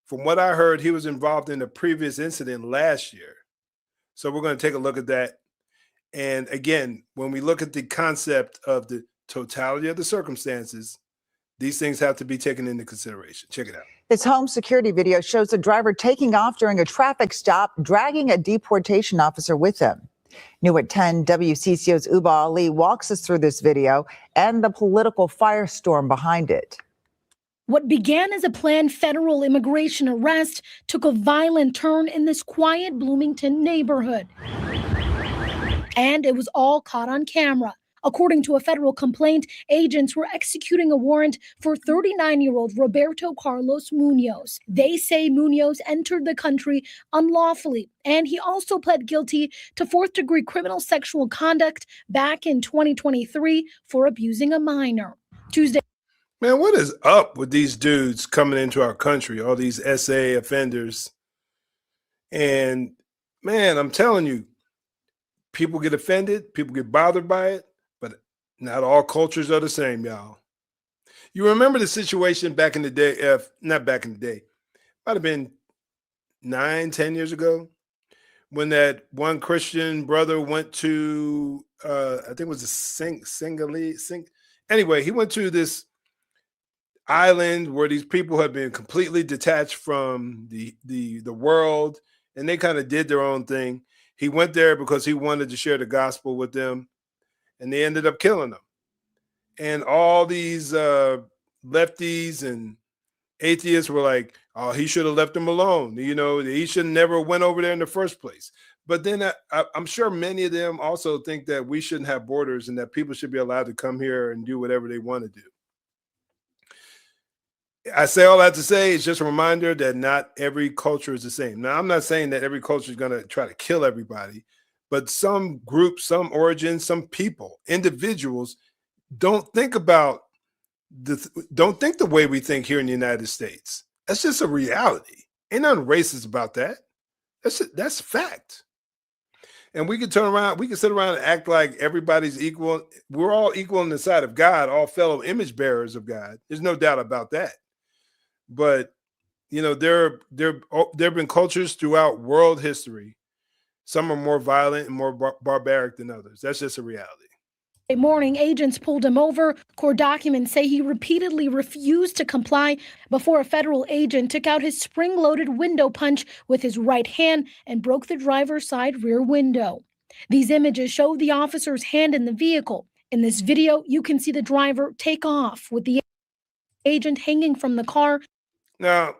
From what I heard, he was involved in a previous incident last year. So we're going to take a look at that. And again, when we look at the concept of the totality of the circumstances, these things have to be taken into consideration. Check it out. This home security video shows a driver taking off during a traffic stop, dragging a deportation officer with him. New at 10, WCCO's Uba Ali walks us through this video and the political firestorm behind it. What began as a planned federal immigration arrest took a violent turn in this quiet Bloomington neighborhood. And it was all caught on camera. According to a federal complaint, agents were executing a warrant for 39-year-old Roberto Carlos Munoz. They say Munoz entered the country unlawfully, and he also pled guilty to fourth-degree criminal sexual conduct back in 2023 for abusing a minor. Tuesday. Man, what is up with these dudes coming into our country, all these SA offenders? And man, I'm telling you, people get offended, people get bothered by it, but not all cultures are the same, y'all. You remember the situation back in the day, not back in the day, might have been 9-10 years ago, when that one Christian brother went to, I think it was anyway, he went to this island where these people had been completely detached from the world, and they kind of did their own thing. He went there because he wanted to share the gospel with them, and they ended up killing him. And all these lefties and atheists were like, oh, he should have left him alone. You know, he should never went over there in the first place. But then I'm sure many of them also think that we shouldn't have borders and that people should be allowed to come here and do whatever they want to do. I say all that to say it's just a reminder that not every culture is the same. Now, I'm not saying that every culture is going to try to kill everybody, but some groups, some origins, some people, individuals don't think the way we think here in the United States. That's just a reality. Ain't nothing racist about that. That's fact. And we can turn around, we can sit around and act like everybody's equal. We're all equal in the sight of God, all fellow image bearers of God. There's no doubt about that. But, you know, there have been cultures throughout world history. Some are more violent and more barbaric than others. That's just a reality. Morning, agents pulled him over. Court documents say he repeatedly refused to comply before a federal agent took out his spring-loaded window punch with his right hand and broke the driver's side rear window. These images show the officer's hand in the vehicle. In this video, you can see the driver take off with the agent hanging from the car. Now,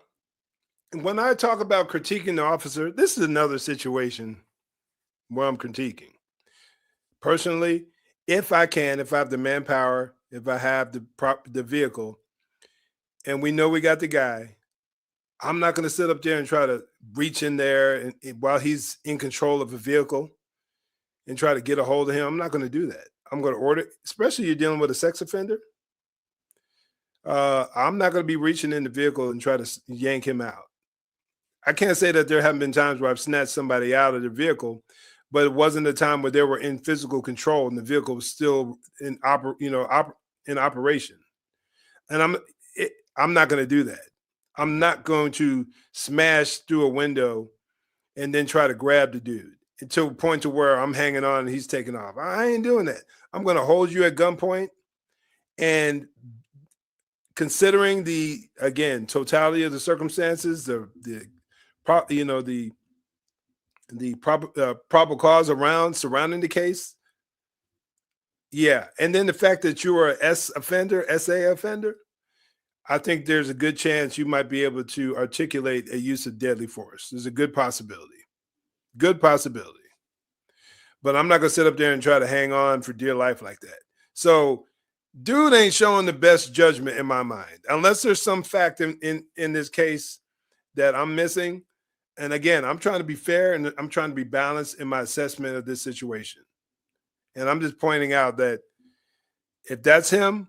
when I talk about critiquing the officer, this is another situation where I'm critiquing. Personally, if I have the manpower, if I have the vehicle, and we know we got the guy, I'm not going to sit up there and try to reach in there and while he's in control of a vehicle and try to get a hold of him. I'm not going to do that. I'm going to order, especially you're dealing with a sex offender. I'm not going to be reaching in the vehicle and try to yank him out. I can't say that there haven't been times where I've snatched somebody out of the vehicle, but it wasn't a time where they were in physical control and the vehicle was still in operation. And I'm not going to do that. I'm not going to smash through a window and then try to grab the dude until a point to where I'm hanging on and he's taking off. I ain't doing that. I'm going to hold you at gunpoint, and considering the, again, totality of the circumstances, the probable cause surrounding the case. Yeah. And then the fact that you are a SA offender, I think there's a good chance you might be able to articulate a use of deadly force. There's a good possibility. Good possibility. but I'm not going to sit up there and try to hang on for dear life like that. So dude ain't showing the best judgment in my mind, unless there's some fact in this case that I'm missing. And again, I'm trying to be fair and I'm trying to be balanced in my assessment of this situation. And I'm just pointing out that if that's him,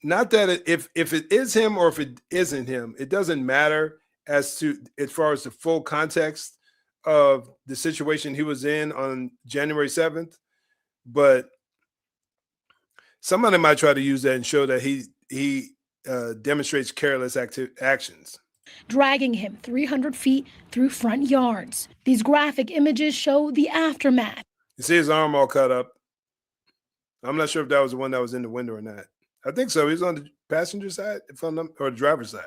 not that if it is him or if it isn't him, it doesn't matter as far as the full context of the situation he was in on January 7th. But somebody might try to use that and show that he demonstrates careless actions. Dragging him 300 feet through front yards. These graphic images show the aftermath. You see his arm all cut up. I'm not sure if that was the one that was in the window or not. I think so. He's on the passenger side, or the driver's side,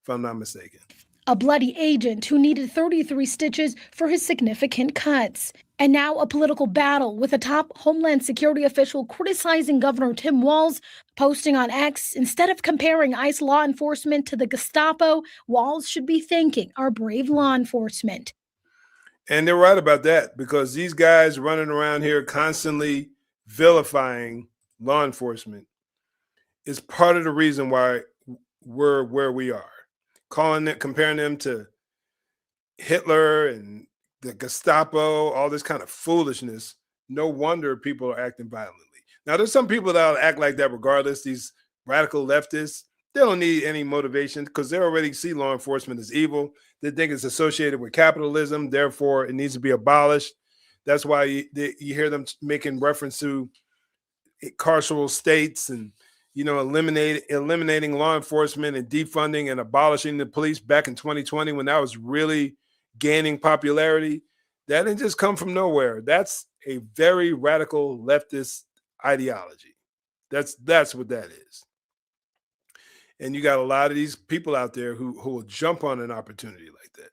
if I'm not mistaken. A bloody agent who needed 33 stitches for his significant cuts. And now a political battle with a top Homeland Security official criticizing Governor Tim Walz, posting on X, instead of comparing ICE law enforcement to the Gestapo, Walz should be thanking our brave law enforcement. And they're right about that, because these guys running around here constantly vilifying law enforcement is part of the reason why we're where we are. Comparing them to Hitler and the Gestapo, all this kind of foolishness. No wonder people are acting violently. Now, there's some people that'll act like that regardless. These radical leftists, they don't need any motivation because they already see law enforcement as evil. They think it's associated with capitalism. Therefore, it needs to be abolished. That's why you hear them making reference to carceral states and, eliminating law enforcement and defunding and abolishing the police back in 2020 when that was really gaining popularity. That didn't just come from nowhere. That's a very radical leftist ideology. That's what that is. And you got a lot of these people out there who will jump on an opportunity like that.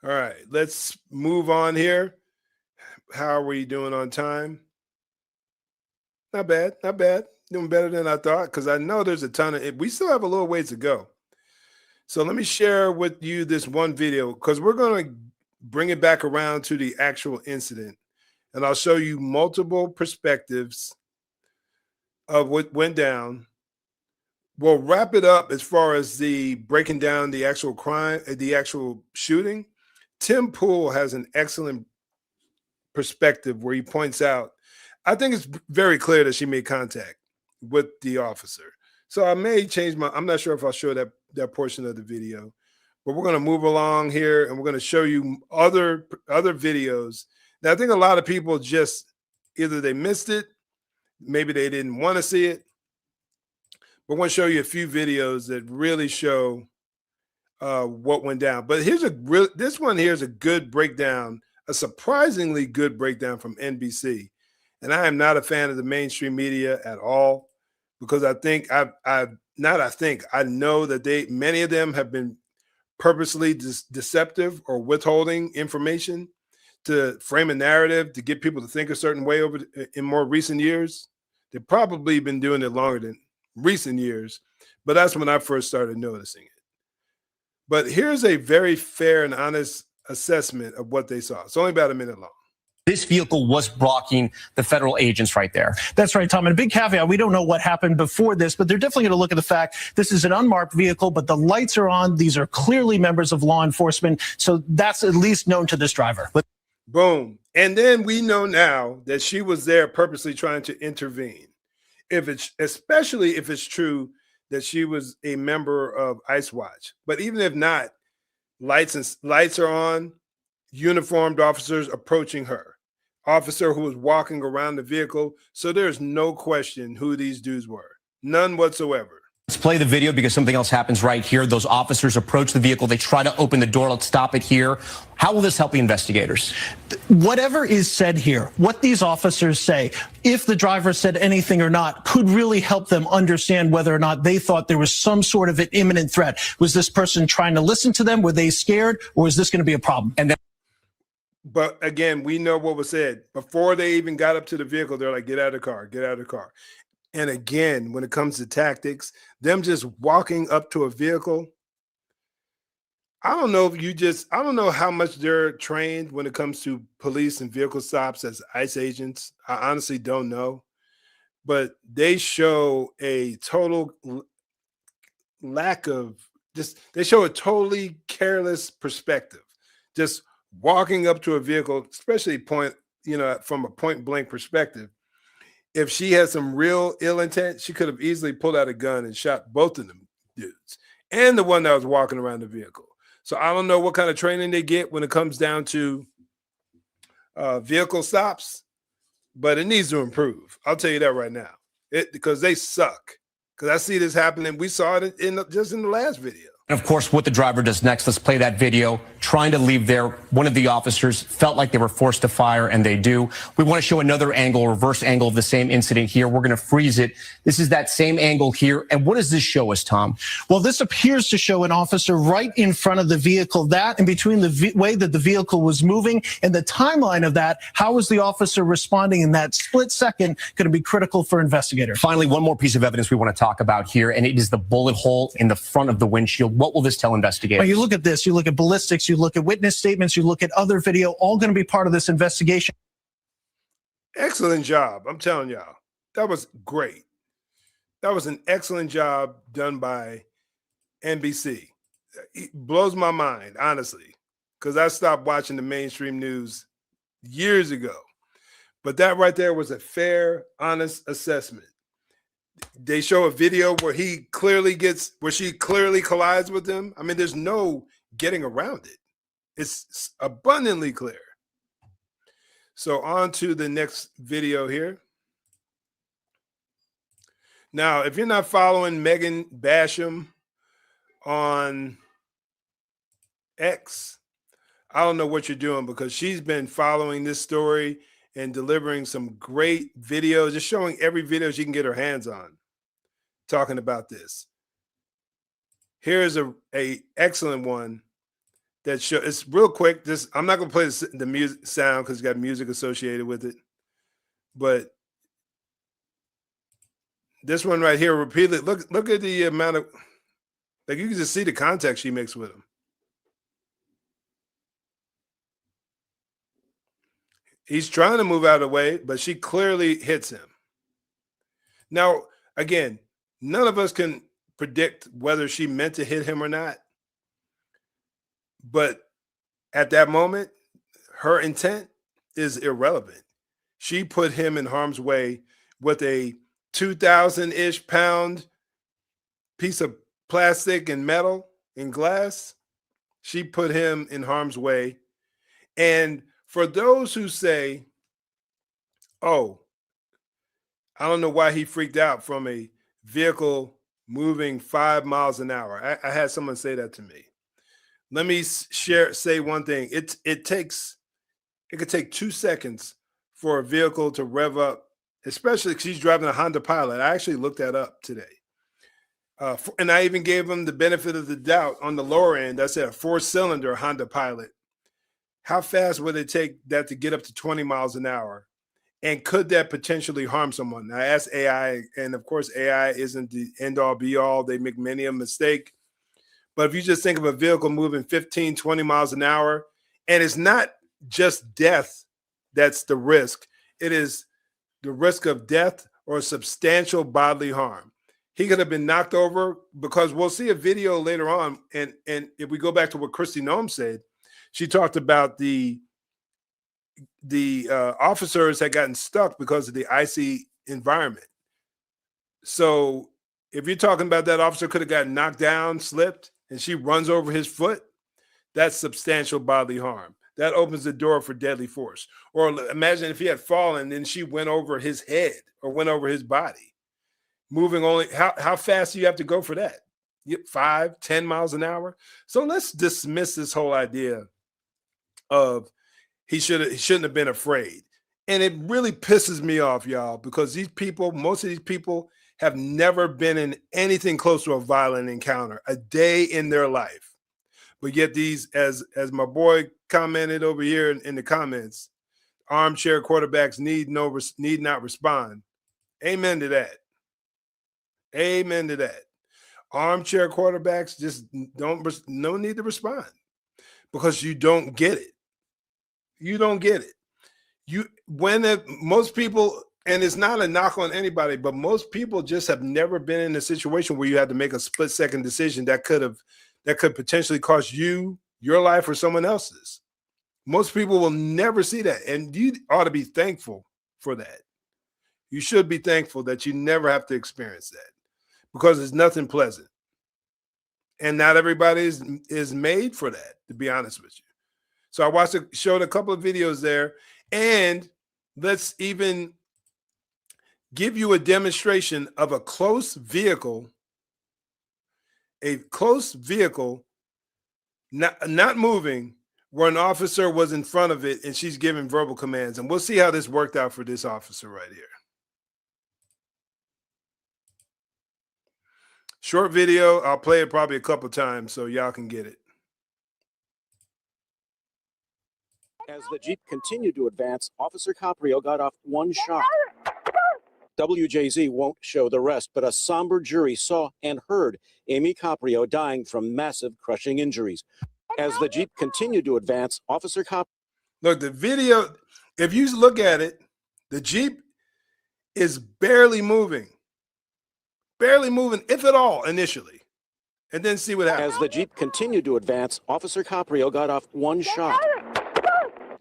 All right, let's move on here. How are we doing on time? Not bad, not bad. Doing better than I thought, because I know there's a ton of it. We still have a little ways to go. So let me share with you this one video, because we're going to bring it back around to the actual incident. And I'll show you multiple perspectives of what went down. We'll wrap it up as far as the breaking down the actual crime, the actual shooting. Tim Pool has an excellent perspective where he points out, I think it's very clear that she made contact with the officer. So I may change I'm not sure if I'll show that portion of the video, but we're going to move along here and we're going to show you other videos. Now, I think a lot of people just either they missed it, maybe they didn't want to see it, but I want to show you a few videos that really show what went down. But this one here is a good breakdown, a surprisingly good breakdown from NBC. And I am not a fan of the mainstream media at all, because I think I know that many of them have been purposely deceptive or withholding information to frame a narrative to get people to think a certain way in more recent years. They've probably been doing it longer than recent years, but that's when I first started noticing it. But here's a very fair and honest assessment of what they saw. It's only about a minute long. This vehicle was blocking the federal agents right there. That's right, Tom. And a big caveat, we don't know what happened before this, but they're definitely going to look at the fact this is an unmarked vehicle, but the lights are on. These are clearly members of law enforcement. So that's at least known to this driver. Boom. And then we know now that she was there purposely trying to intervene. Especially if it's true that she was a member of ICE Watch. But even if not, lights are on, uniformed officers approaching her, officer who was walking around the vehicle. So there's no question who these dudes were. None whatsoever. Let's play the video because something else happens right here. Those officers approach the vehicle. They try to open the door. Let's stop it here. How will this help the investigators? Whatever is said here, what these officers say, if the driver said anything or not, could really help them understand whether or not they thought there was some sort of an imminent threat. Was this person trying to listen to them? Were they scared? Or is this going to be a problem? And then But again, we know what was said. Before they even got up to the vehicle, they're like, get out of the car, get out of the car. And again, when it comes to tactics, them just walking up to a vehicle, I don't know if I don't know how much they're trained when it comes to police and vehicle stops as ICE agents. I honestly don't know, but they show a total lack of they show a totally careless perspective. Just walking up to a vehicle, especially from a point blank perspective. If she had some real ill intent, she could have easily pulled out a gun and shot both of them dudes and the one that was walking around the vehicle. So I don't know what kind of training they get when it comes down to vehicle stops, but it needs to improve. I'll tell you that right now, because they suck. Because I see this happening. We saw it just in the last video. And of course, what the driver does next, let's play that video. Trying to leave there, one of the officers felt like they were forced to fire, and they do. We want to show another angle, reverse angle of the same incident here. We're going to freeze it. This is that same angle here. And what does this show us, Tom? Well, this appears to show an officer right in front of the vehicle. That, and between the way that the vehicle was moving and the timeline of that, how was the officer responding in that split second going to be critical for investigators. Finally, one more piece of evidence we want to talk about here, and it is the bullet hole in the front of the windshield. What will this tell investigators? Well, you look at this, you look at ballistics, you look at witness statements, you look at other video, all going to be part of this investigation. Excellent job. I'm telling y'all, that was great. That was an excellent job done by NBC. It blows my mind, honestly, because I stopped watching the mainstream news years ago. But that right there was a fair, honest assessment. They show a video where she clearly collides with him. I mean, there's no getting around it. It's abundantly clear. So on to the next video here. Now, if you're not following Megan Basham on X, I don't know what you're doing, because she's been following this story and delivering some great videos, just showing every video she can get her hands on, talking about this. Here's a excellent one that show. It's real quick. I'm not going to play the music sound because it's got music associated with it, but this one right here repeatedly. Look at the amount of, like, you can just see the contact she makes with him. He's trying to move out of the way, but she clearly hits him. Now, again, none of us can predict whether she meant to hit him or not. But at that moment, her intent is irrelevant. She put him in harm's way with a 2,000-ish pound piece of plastic and metal and glass. She put him in harm's way. And for those who say, oh, I don't know why he freaked out from a vehicle moving 5 miles an hour. I had someone say that to me. Let me say one thing. It could take 2 seconds for a vehicle to rev up, especially because she's driving a Honda Pilot. I actually looked that up today. And I even gave them the benefit of the doubt on the lower end. I said a 4-cylinder Honda Pilot. How fast would it take that to get up to 20 miles an hour? And could that potentially harm someone? I asked AI, and of course, AI isn't the end-all, be-all. They make many a mistake. But if you just think of a vehicle moving 15, 20 miles an hour, and it's not just death that's the risk. It is the risk of death or substantial bodily harm. He could have been knocked over, because we'll see a video later on. And if we go back to what Kristi Noem said, she talked about the officers had gotten stuck because of the icy environment. So if you're talking about that officer could have gotten knocked down, slipped, and she runs over his foot, that's substantial bodily harm. That opens the door for deadly force. Or imagine if he had fallen and she went over his head or went over his body. Moving only, how fast do you have to go for that? 5, 10 miles an hour? So let's dismiss this whole idea of he shouldn't have been afraid. And it really pisses me off, y'all, because most of these people have never been in anything close to a violent encounter a day in their life. But yet these, as my boy commented over here in the comments, armchair quarterbacks need not respond. Amen to that. Amen to that. Armchair quarterbacks just no need to respond because you don't get it. You don't get it. Most people, and it's not a knock on anybody, but most people just have never been in a situation where you had to make a split-second decision that could potentially cost you your life or someone else's. Most people will never see that, and you ought to be thankful for that. You should be thankful that you never have to experience that because it's nothing pleasant. And not everybody is made for that, to be honest with you. So I showed a couple of videos there, and let's even give you a demonstration of a close vehicle not moving, where an officer was in front of it and she's giving verbal commands. And we'll see how this worked out for this officer right here. Short video. I'll play it probably a couple times so y'all can get it. As the Jeep continued to advance, Officer Caprio got off one shot. WJZ won't show the rest, but a somber jury saw and heard Amy Caprio dying from massive crushing injuries. As the Jeep continued to advance, Officer Caprio... Look, the video, if you look at it, the Jeep is barely moving, if at all, initially. And then see what happens. As the Jeep continued to advance, Officer Caprio got off one shot.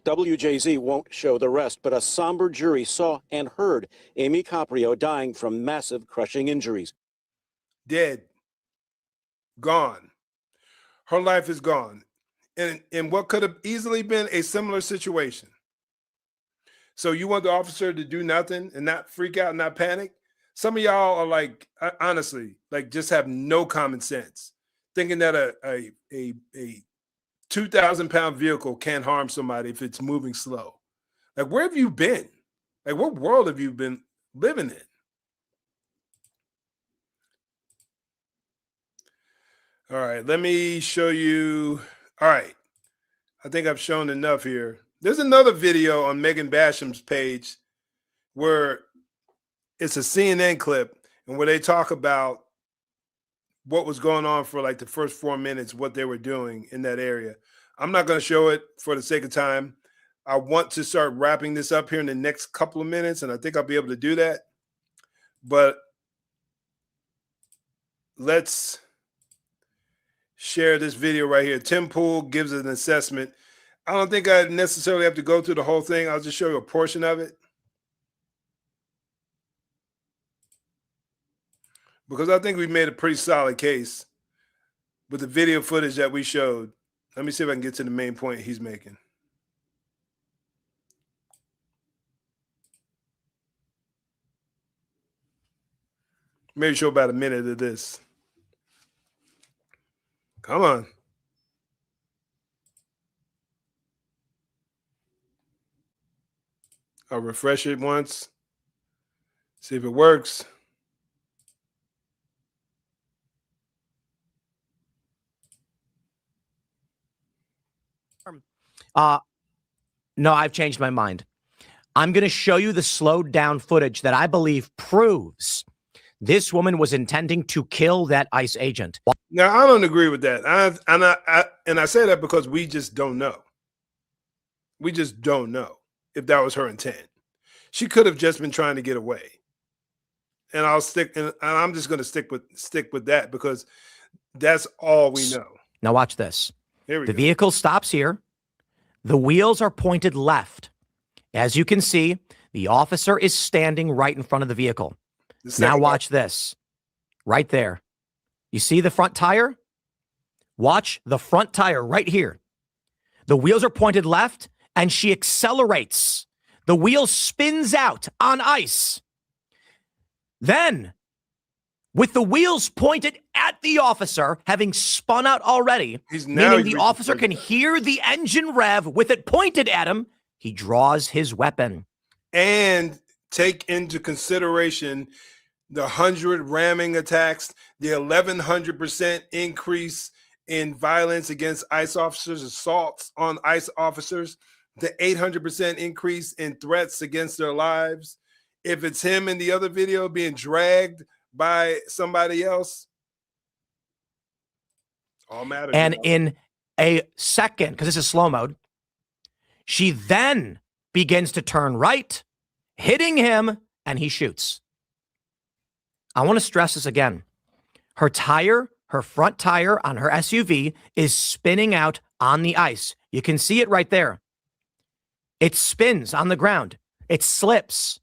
WJZ won't show the rest, but a somber jury saw and heard Amy Caprio dying from massive crushing injuries. Dead. Gone. Her life is gone. In what could have easily been a similar situation. So you want the officer to do nothing and not freak out and not panic? Some of y'all are like, honestly, like just have no common sense, thinking that a 2,000-pound vehicle can't harm somebody if it's moving slow. Like, where have you been? Like, what world have you been living in? All right, let me show you. All right, I think I've shown enough here. There's another video on Megan Basham's page where it's a CNN clip and where they talk about what was going on for like the first 4 minutes, what they were doing in that area. I'm not going to show it for the sake of time. I want to start wrapping this up here in the next couple of minutes, and I think I'll be able to do that. But let's share this video right here. Tim Pool gives an assessment. I don't think I necessarily have to go through the whole thing. I'll just show you a portion of it, because I think we made a pretty solid case with the video footage that we showed. Let me see if I can get to the main point he's making. Maybe show about a minute of this. Come on. I'll refresh it once. See if it works. No, I've changed my mind. I'm going to show you the slowed down footage that I believe proves this woman was intending to kill that ICE agent. Now, I don't agree with that. And I say that because we just don't know. We just don't know if that was her intent. She could have just been trying to get away. And I'm just going to stick with that because that's all we know. Now watch this. Here we go. The vehicle stops here. The wheels are pointed left. As you can see, the officer is standing right in front of the vehicle. Now watch this. Right there. You see the front tire? Watch the front tire right here. The wheels are pointed left, and she accelerates. The wheel spins out on ice. Then, with the wheels pointed at the officer, having spun out already, meaning the officer can hear the engine rev with it pointed at him, he draws his weapon. And take into consideration the 100 ramming attacks, the 1,100% increase in violence against ICE officers, assaults on ICE officers, the 800% increase in threats against their lives. If it's him in the other video being dragged by somebody else, All matters. And in a second, because this is slow mode, she then begins to turn right, hitting him, and he shoots. I want to stress this again. Her front tire on her SUV is spinning out on the ice. You can see it right there. It spins on the ground. It slips.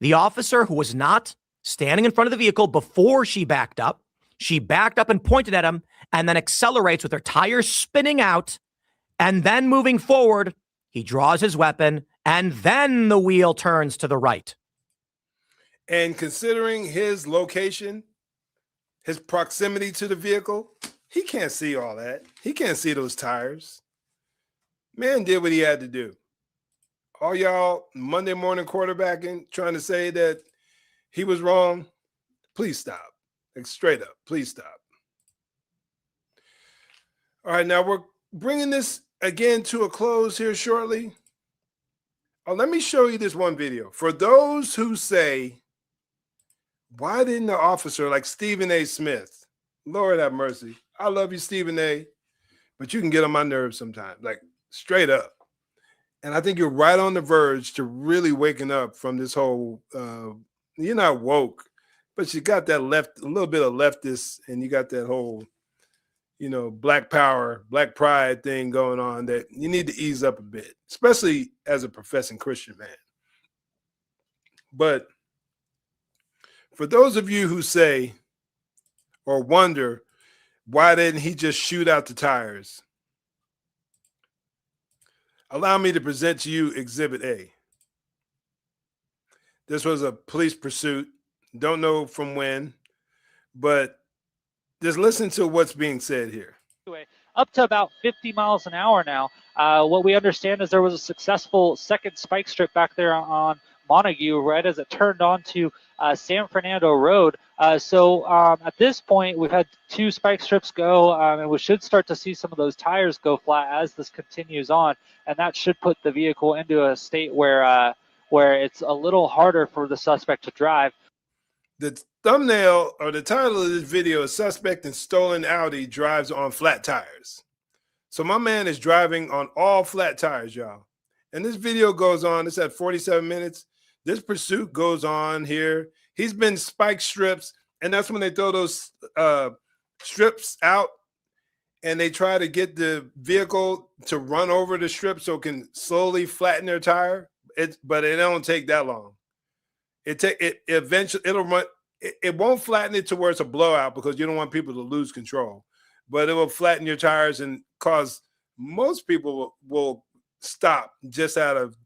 The officer, who was not standing in front of the vehicle before she backed up and pointed at him, and then accelerates with her tires spinning out. And then moving forward, he draws his weapon, and then the wheel turns to the right. And considering his location, his proximity to the vehicle, he can't see all that. He can't see those tires. Man did what he had to do. All y'all Monday morning quarterbacking, trying to say that he was wrong, please stop. Like, straight up, please stop. All right, now we're bringing this again to a close here shortly. Let me show you this one video. For those who say, why didn't the officer, like Stephen A. Smith, Lord have mercy, I love you, Stephen A., but you can get on my nerves sometimes, like straight up. And I think you're right on the verge to really waking up from this whole, you're not woke, but you got that a little bit of leftist, and you got that whole, black power, black pride thing going on that you need to ease up a bit, especially as a professing Christian man. But for those of you who say or wonder, why didn't he just shoot out the tires? Allow me to present to you Exhibit A. This was a police pursuit. Don't know from when, but just listen to what's being said here. Up to about 50 miles an hour now. What we understand is there was a successful second spike strip back there on Montague right as it turned onto San Fernando Road. So at this point, we've had 2 spike strips go, and we should start to see some of those tires go flat as this continues on, and that should put the vehicle into a state where it's a little harder for the suspect to drive. The thumbnail or the title of this video is Suspect in Stolen Audi Drives on Flat Tires. So my man is driving on all flat tires, y'all. And this video goes on, it's at 47 minutes. This pursuit goes on here. He's been spike strips, and that's when they throw those strips out and they try to get the vehicle to run over the strip so it can slowly flatten their tire. But it don't take that long. Eventually it'll run. It won't flatten it to where it's a blowout because you don't want people to lose control. But it will flatten your tires and cause most people will stop just out of,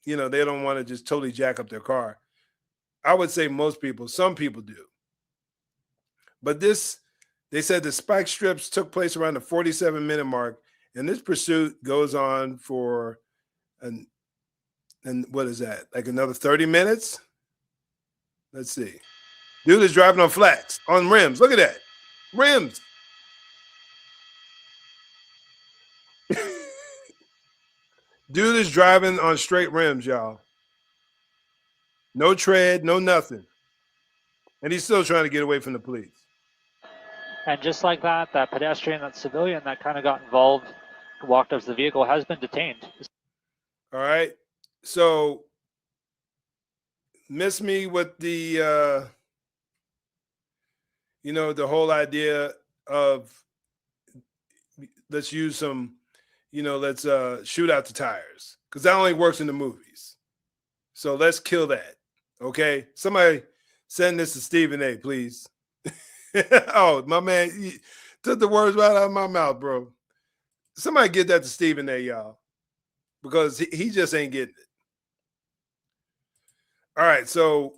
they don't want to just totally jack up their car. I would say most people, some people do. But they said the spike strips took place around the 47-minute mark, and this pursuit goes on for, and what is that? Like another 30 minutes? Let's see. Dude is driving on flats, on rims. Look at that. Rims. Dude is driving on straight rims, y'all. No tread, no nothing. And he's still trying to get away from the police. And just like that, that pedestrian, that civilian that kind of got involved, walked up to the vehicle, has been detained. All right. So, miss me with the, the whole idea of let's use some, let's shoot out the tires, because that only works in the movies. So let's kill that. Okay. Somebody send this to Stephen A., please. Oh, my man, you took the words right out of my mouth, bro. Somebody get that to Stephen A., y'all, because he just ain't getting it. All right, so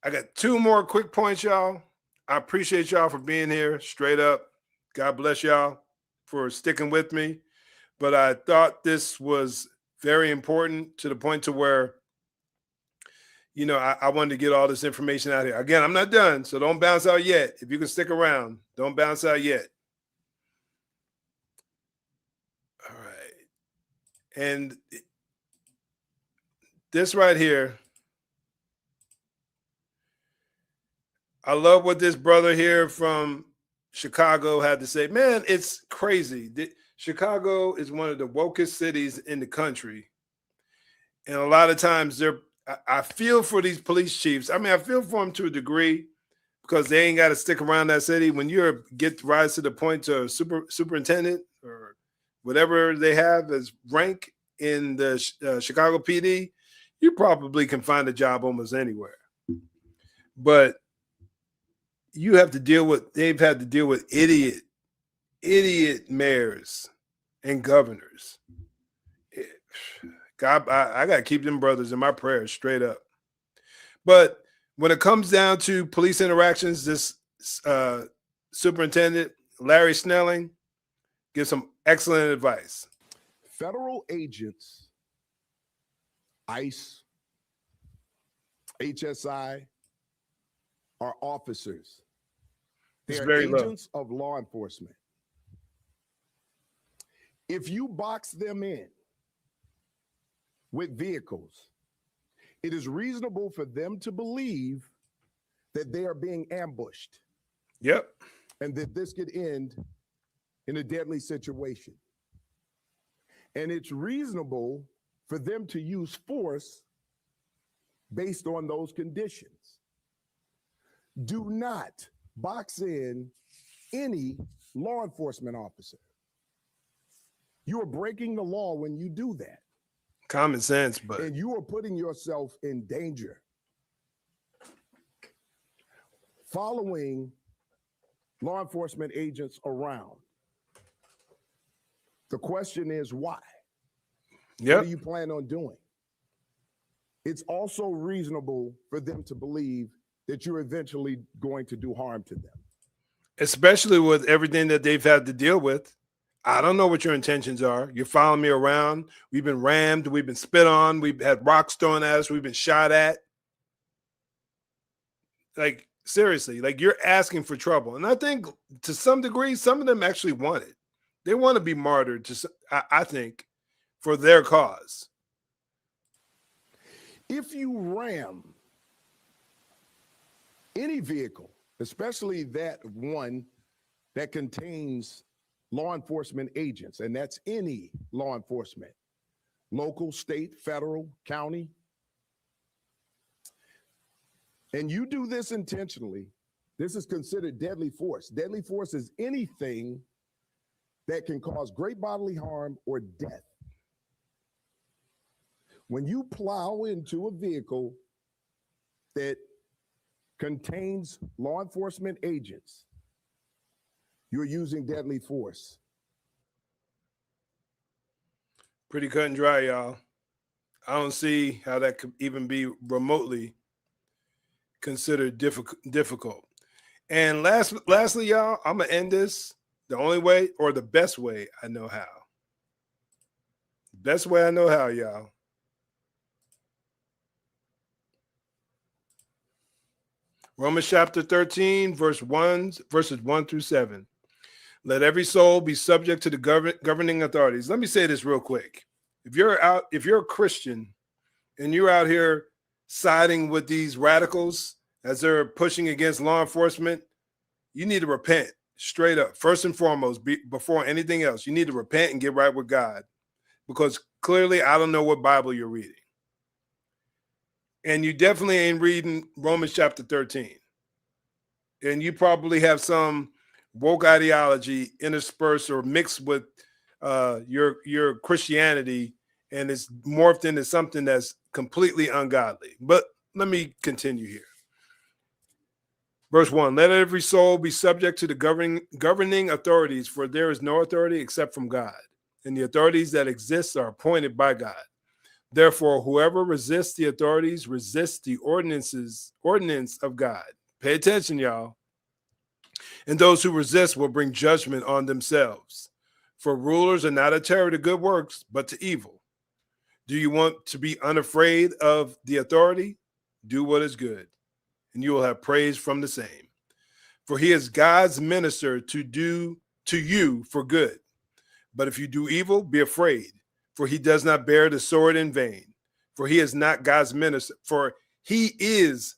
I got 2 more quick points, y'all. I appreciate y'all for being here, straight up. God bless y'all for sticking with me. But I thought this was very important to the point to where, I wanted to get all this information out here. Again, I'm not done, so don't bounce out yet. If you can stick around, don't bounce out yet. All right. And this right here, I love what this brother here from Chicago had to say, man, it's crazy. Chicago is one of the wokest cities in the country. And a lot of times I feel for these police chiefs. I mean, I feel for them to a degree because they ain't got to stick around that city. When you rise to the point to superintendent or whatever they have as rank in the Chicago PD, you probably can find a job almost anywhere. But they've had to deal with idiot mayors and governors. God, I got to keep them brothers in my prayers straight up. But when it comes down to police interactions, this superintendent, Larry Snelling, gives some excellent advice. Federal agents, ICE, HSI, are officers. They are agents of law enforcement. If you box them in with vehicles, it is reasonable for them to believe that they are being ambushed. Yep. And that this could end in a deadly situation. And it's reasonable for them to use force based on those conditions. Do not box in any law enforcement officer. You are breaking the law when you do that. Common sense, but. And you are putting yourself in danger. Following law enforcement agents around. The question is why? Yep. What do you plan on doing? It's also reasonable for them to believe that you're eventually going to do harm to them. Especially with everything that they've had to deal with. I don't know what your intentions are. You're following me around. We've been rammed. We've been spit on. We've had rocks thrown at us. We've been shot at. Like, seriously, like you're asking for trouble. And I think to some degree, some of them actually want it. They want to be martyred, I think, for their cause. If you ram any vehicle, especially that one that contains law enforcement agents, and that's any law enforcement, local, state, federal, county, and you do this intentionally, this is considered deadly force. Deadly force is anything that can cause great bodily harm or death. When you plow into a vehicle that contains law enforcement agents, you're using deadly force. Pretty cut and dry, y'all. I don't see how that could even be remotely considered difficult. And lastly, y'all, I'm going to end this the only way or the best way I know how. Best way I know how, y'all. Romans chapter 13, verses 1 through 7. Let every soul be subject to the governing authorities. Let me say this real quick. If you're a Christian and you're out here siding with these radicals as they're pushing against law enforcement, you need to repent straight up. First and foremost, before anything else, you need to repent and get right with God, because clearly I don't know what Bible you're reading. And you definitely ain't reading Romans chapter 13. And you probably have some woke ideology interspersed or mixed with your Christianity, and it's morphed into something that's completely ungodly. But let me continue here. Verse 1, let every soul be subject to the governing authorities, for there is no authority except from God, and the authorities that exist are appointed by God. Therefore, whoever resists the authorities resists the ordinance of God. Pay attention, y'all. And those who resist will bring judgment on themselves. For rulers are not a terror to good works, but to evil. Do you want to be unafraid of the authority? Do what is good, and you will have praise from the same. For he is God's minister to do to you for good. But if you do evil, be afraid, for he does not bear the sword in vain. For he is not God's minister. For he is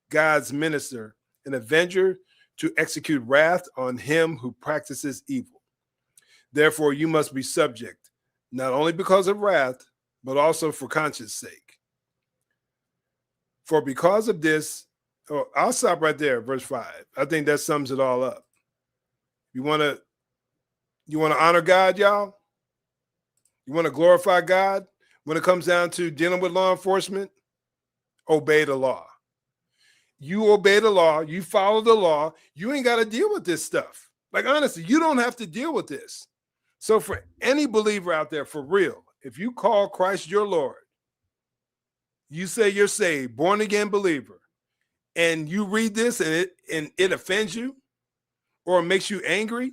God's minister, an avenger to execute wrath on him who practices evil. Therefore, you must be subject, not only because of wrath, but also for conscience sake. For because of this, I'll stop right there, verse 5. I think that sums it all up. You want to honor God, y'all? You want to glorify God when it comes down to dealing with law enforcement? Obey the law. You obey the law, you follow the law, you ain't got to deal with this stuff. Like, honestly, you don't have to deal with this. So for any believer out there, for real, if you call Christ your Lord, you say you're saved, born again believer, and you read this and it offends you or makes you angry,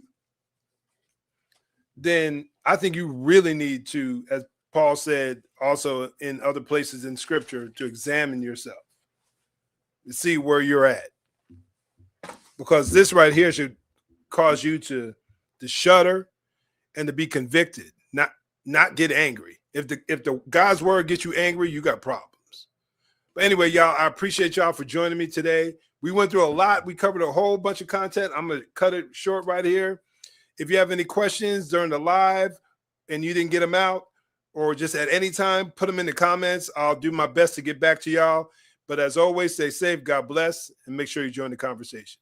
then I think you really need to, as Paul said also in other places in scripture, to examine yourself to see where you're at. Because this right here should cause you to shudder and to be convicted, not get angry. If the God's word gets you angry, you got problems. But anyway, y'all, I appreciate y'all for joining me today. We went through a lot. We covered a whole bunch of content. I'm going to cut it short right here. If you have any questions during the live and you didn't get them out, or just at any time, put them in the comments. I'll do my best to get back to y'all. But as always, stay safe, God bless, and make sure you join the conversation.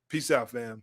Peace out, fam.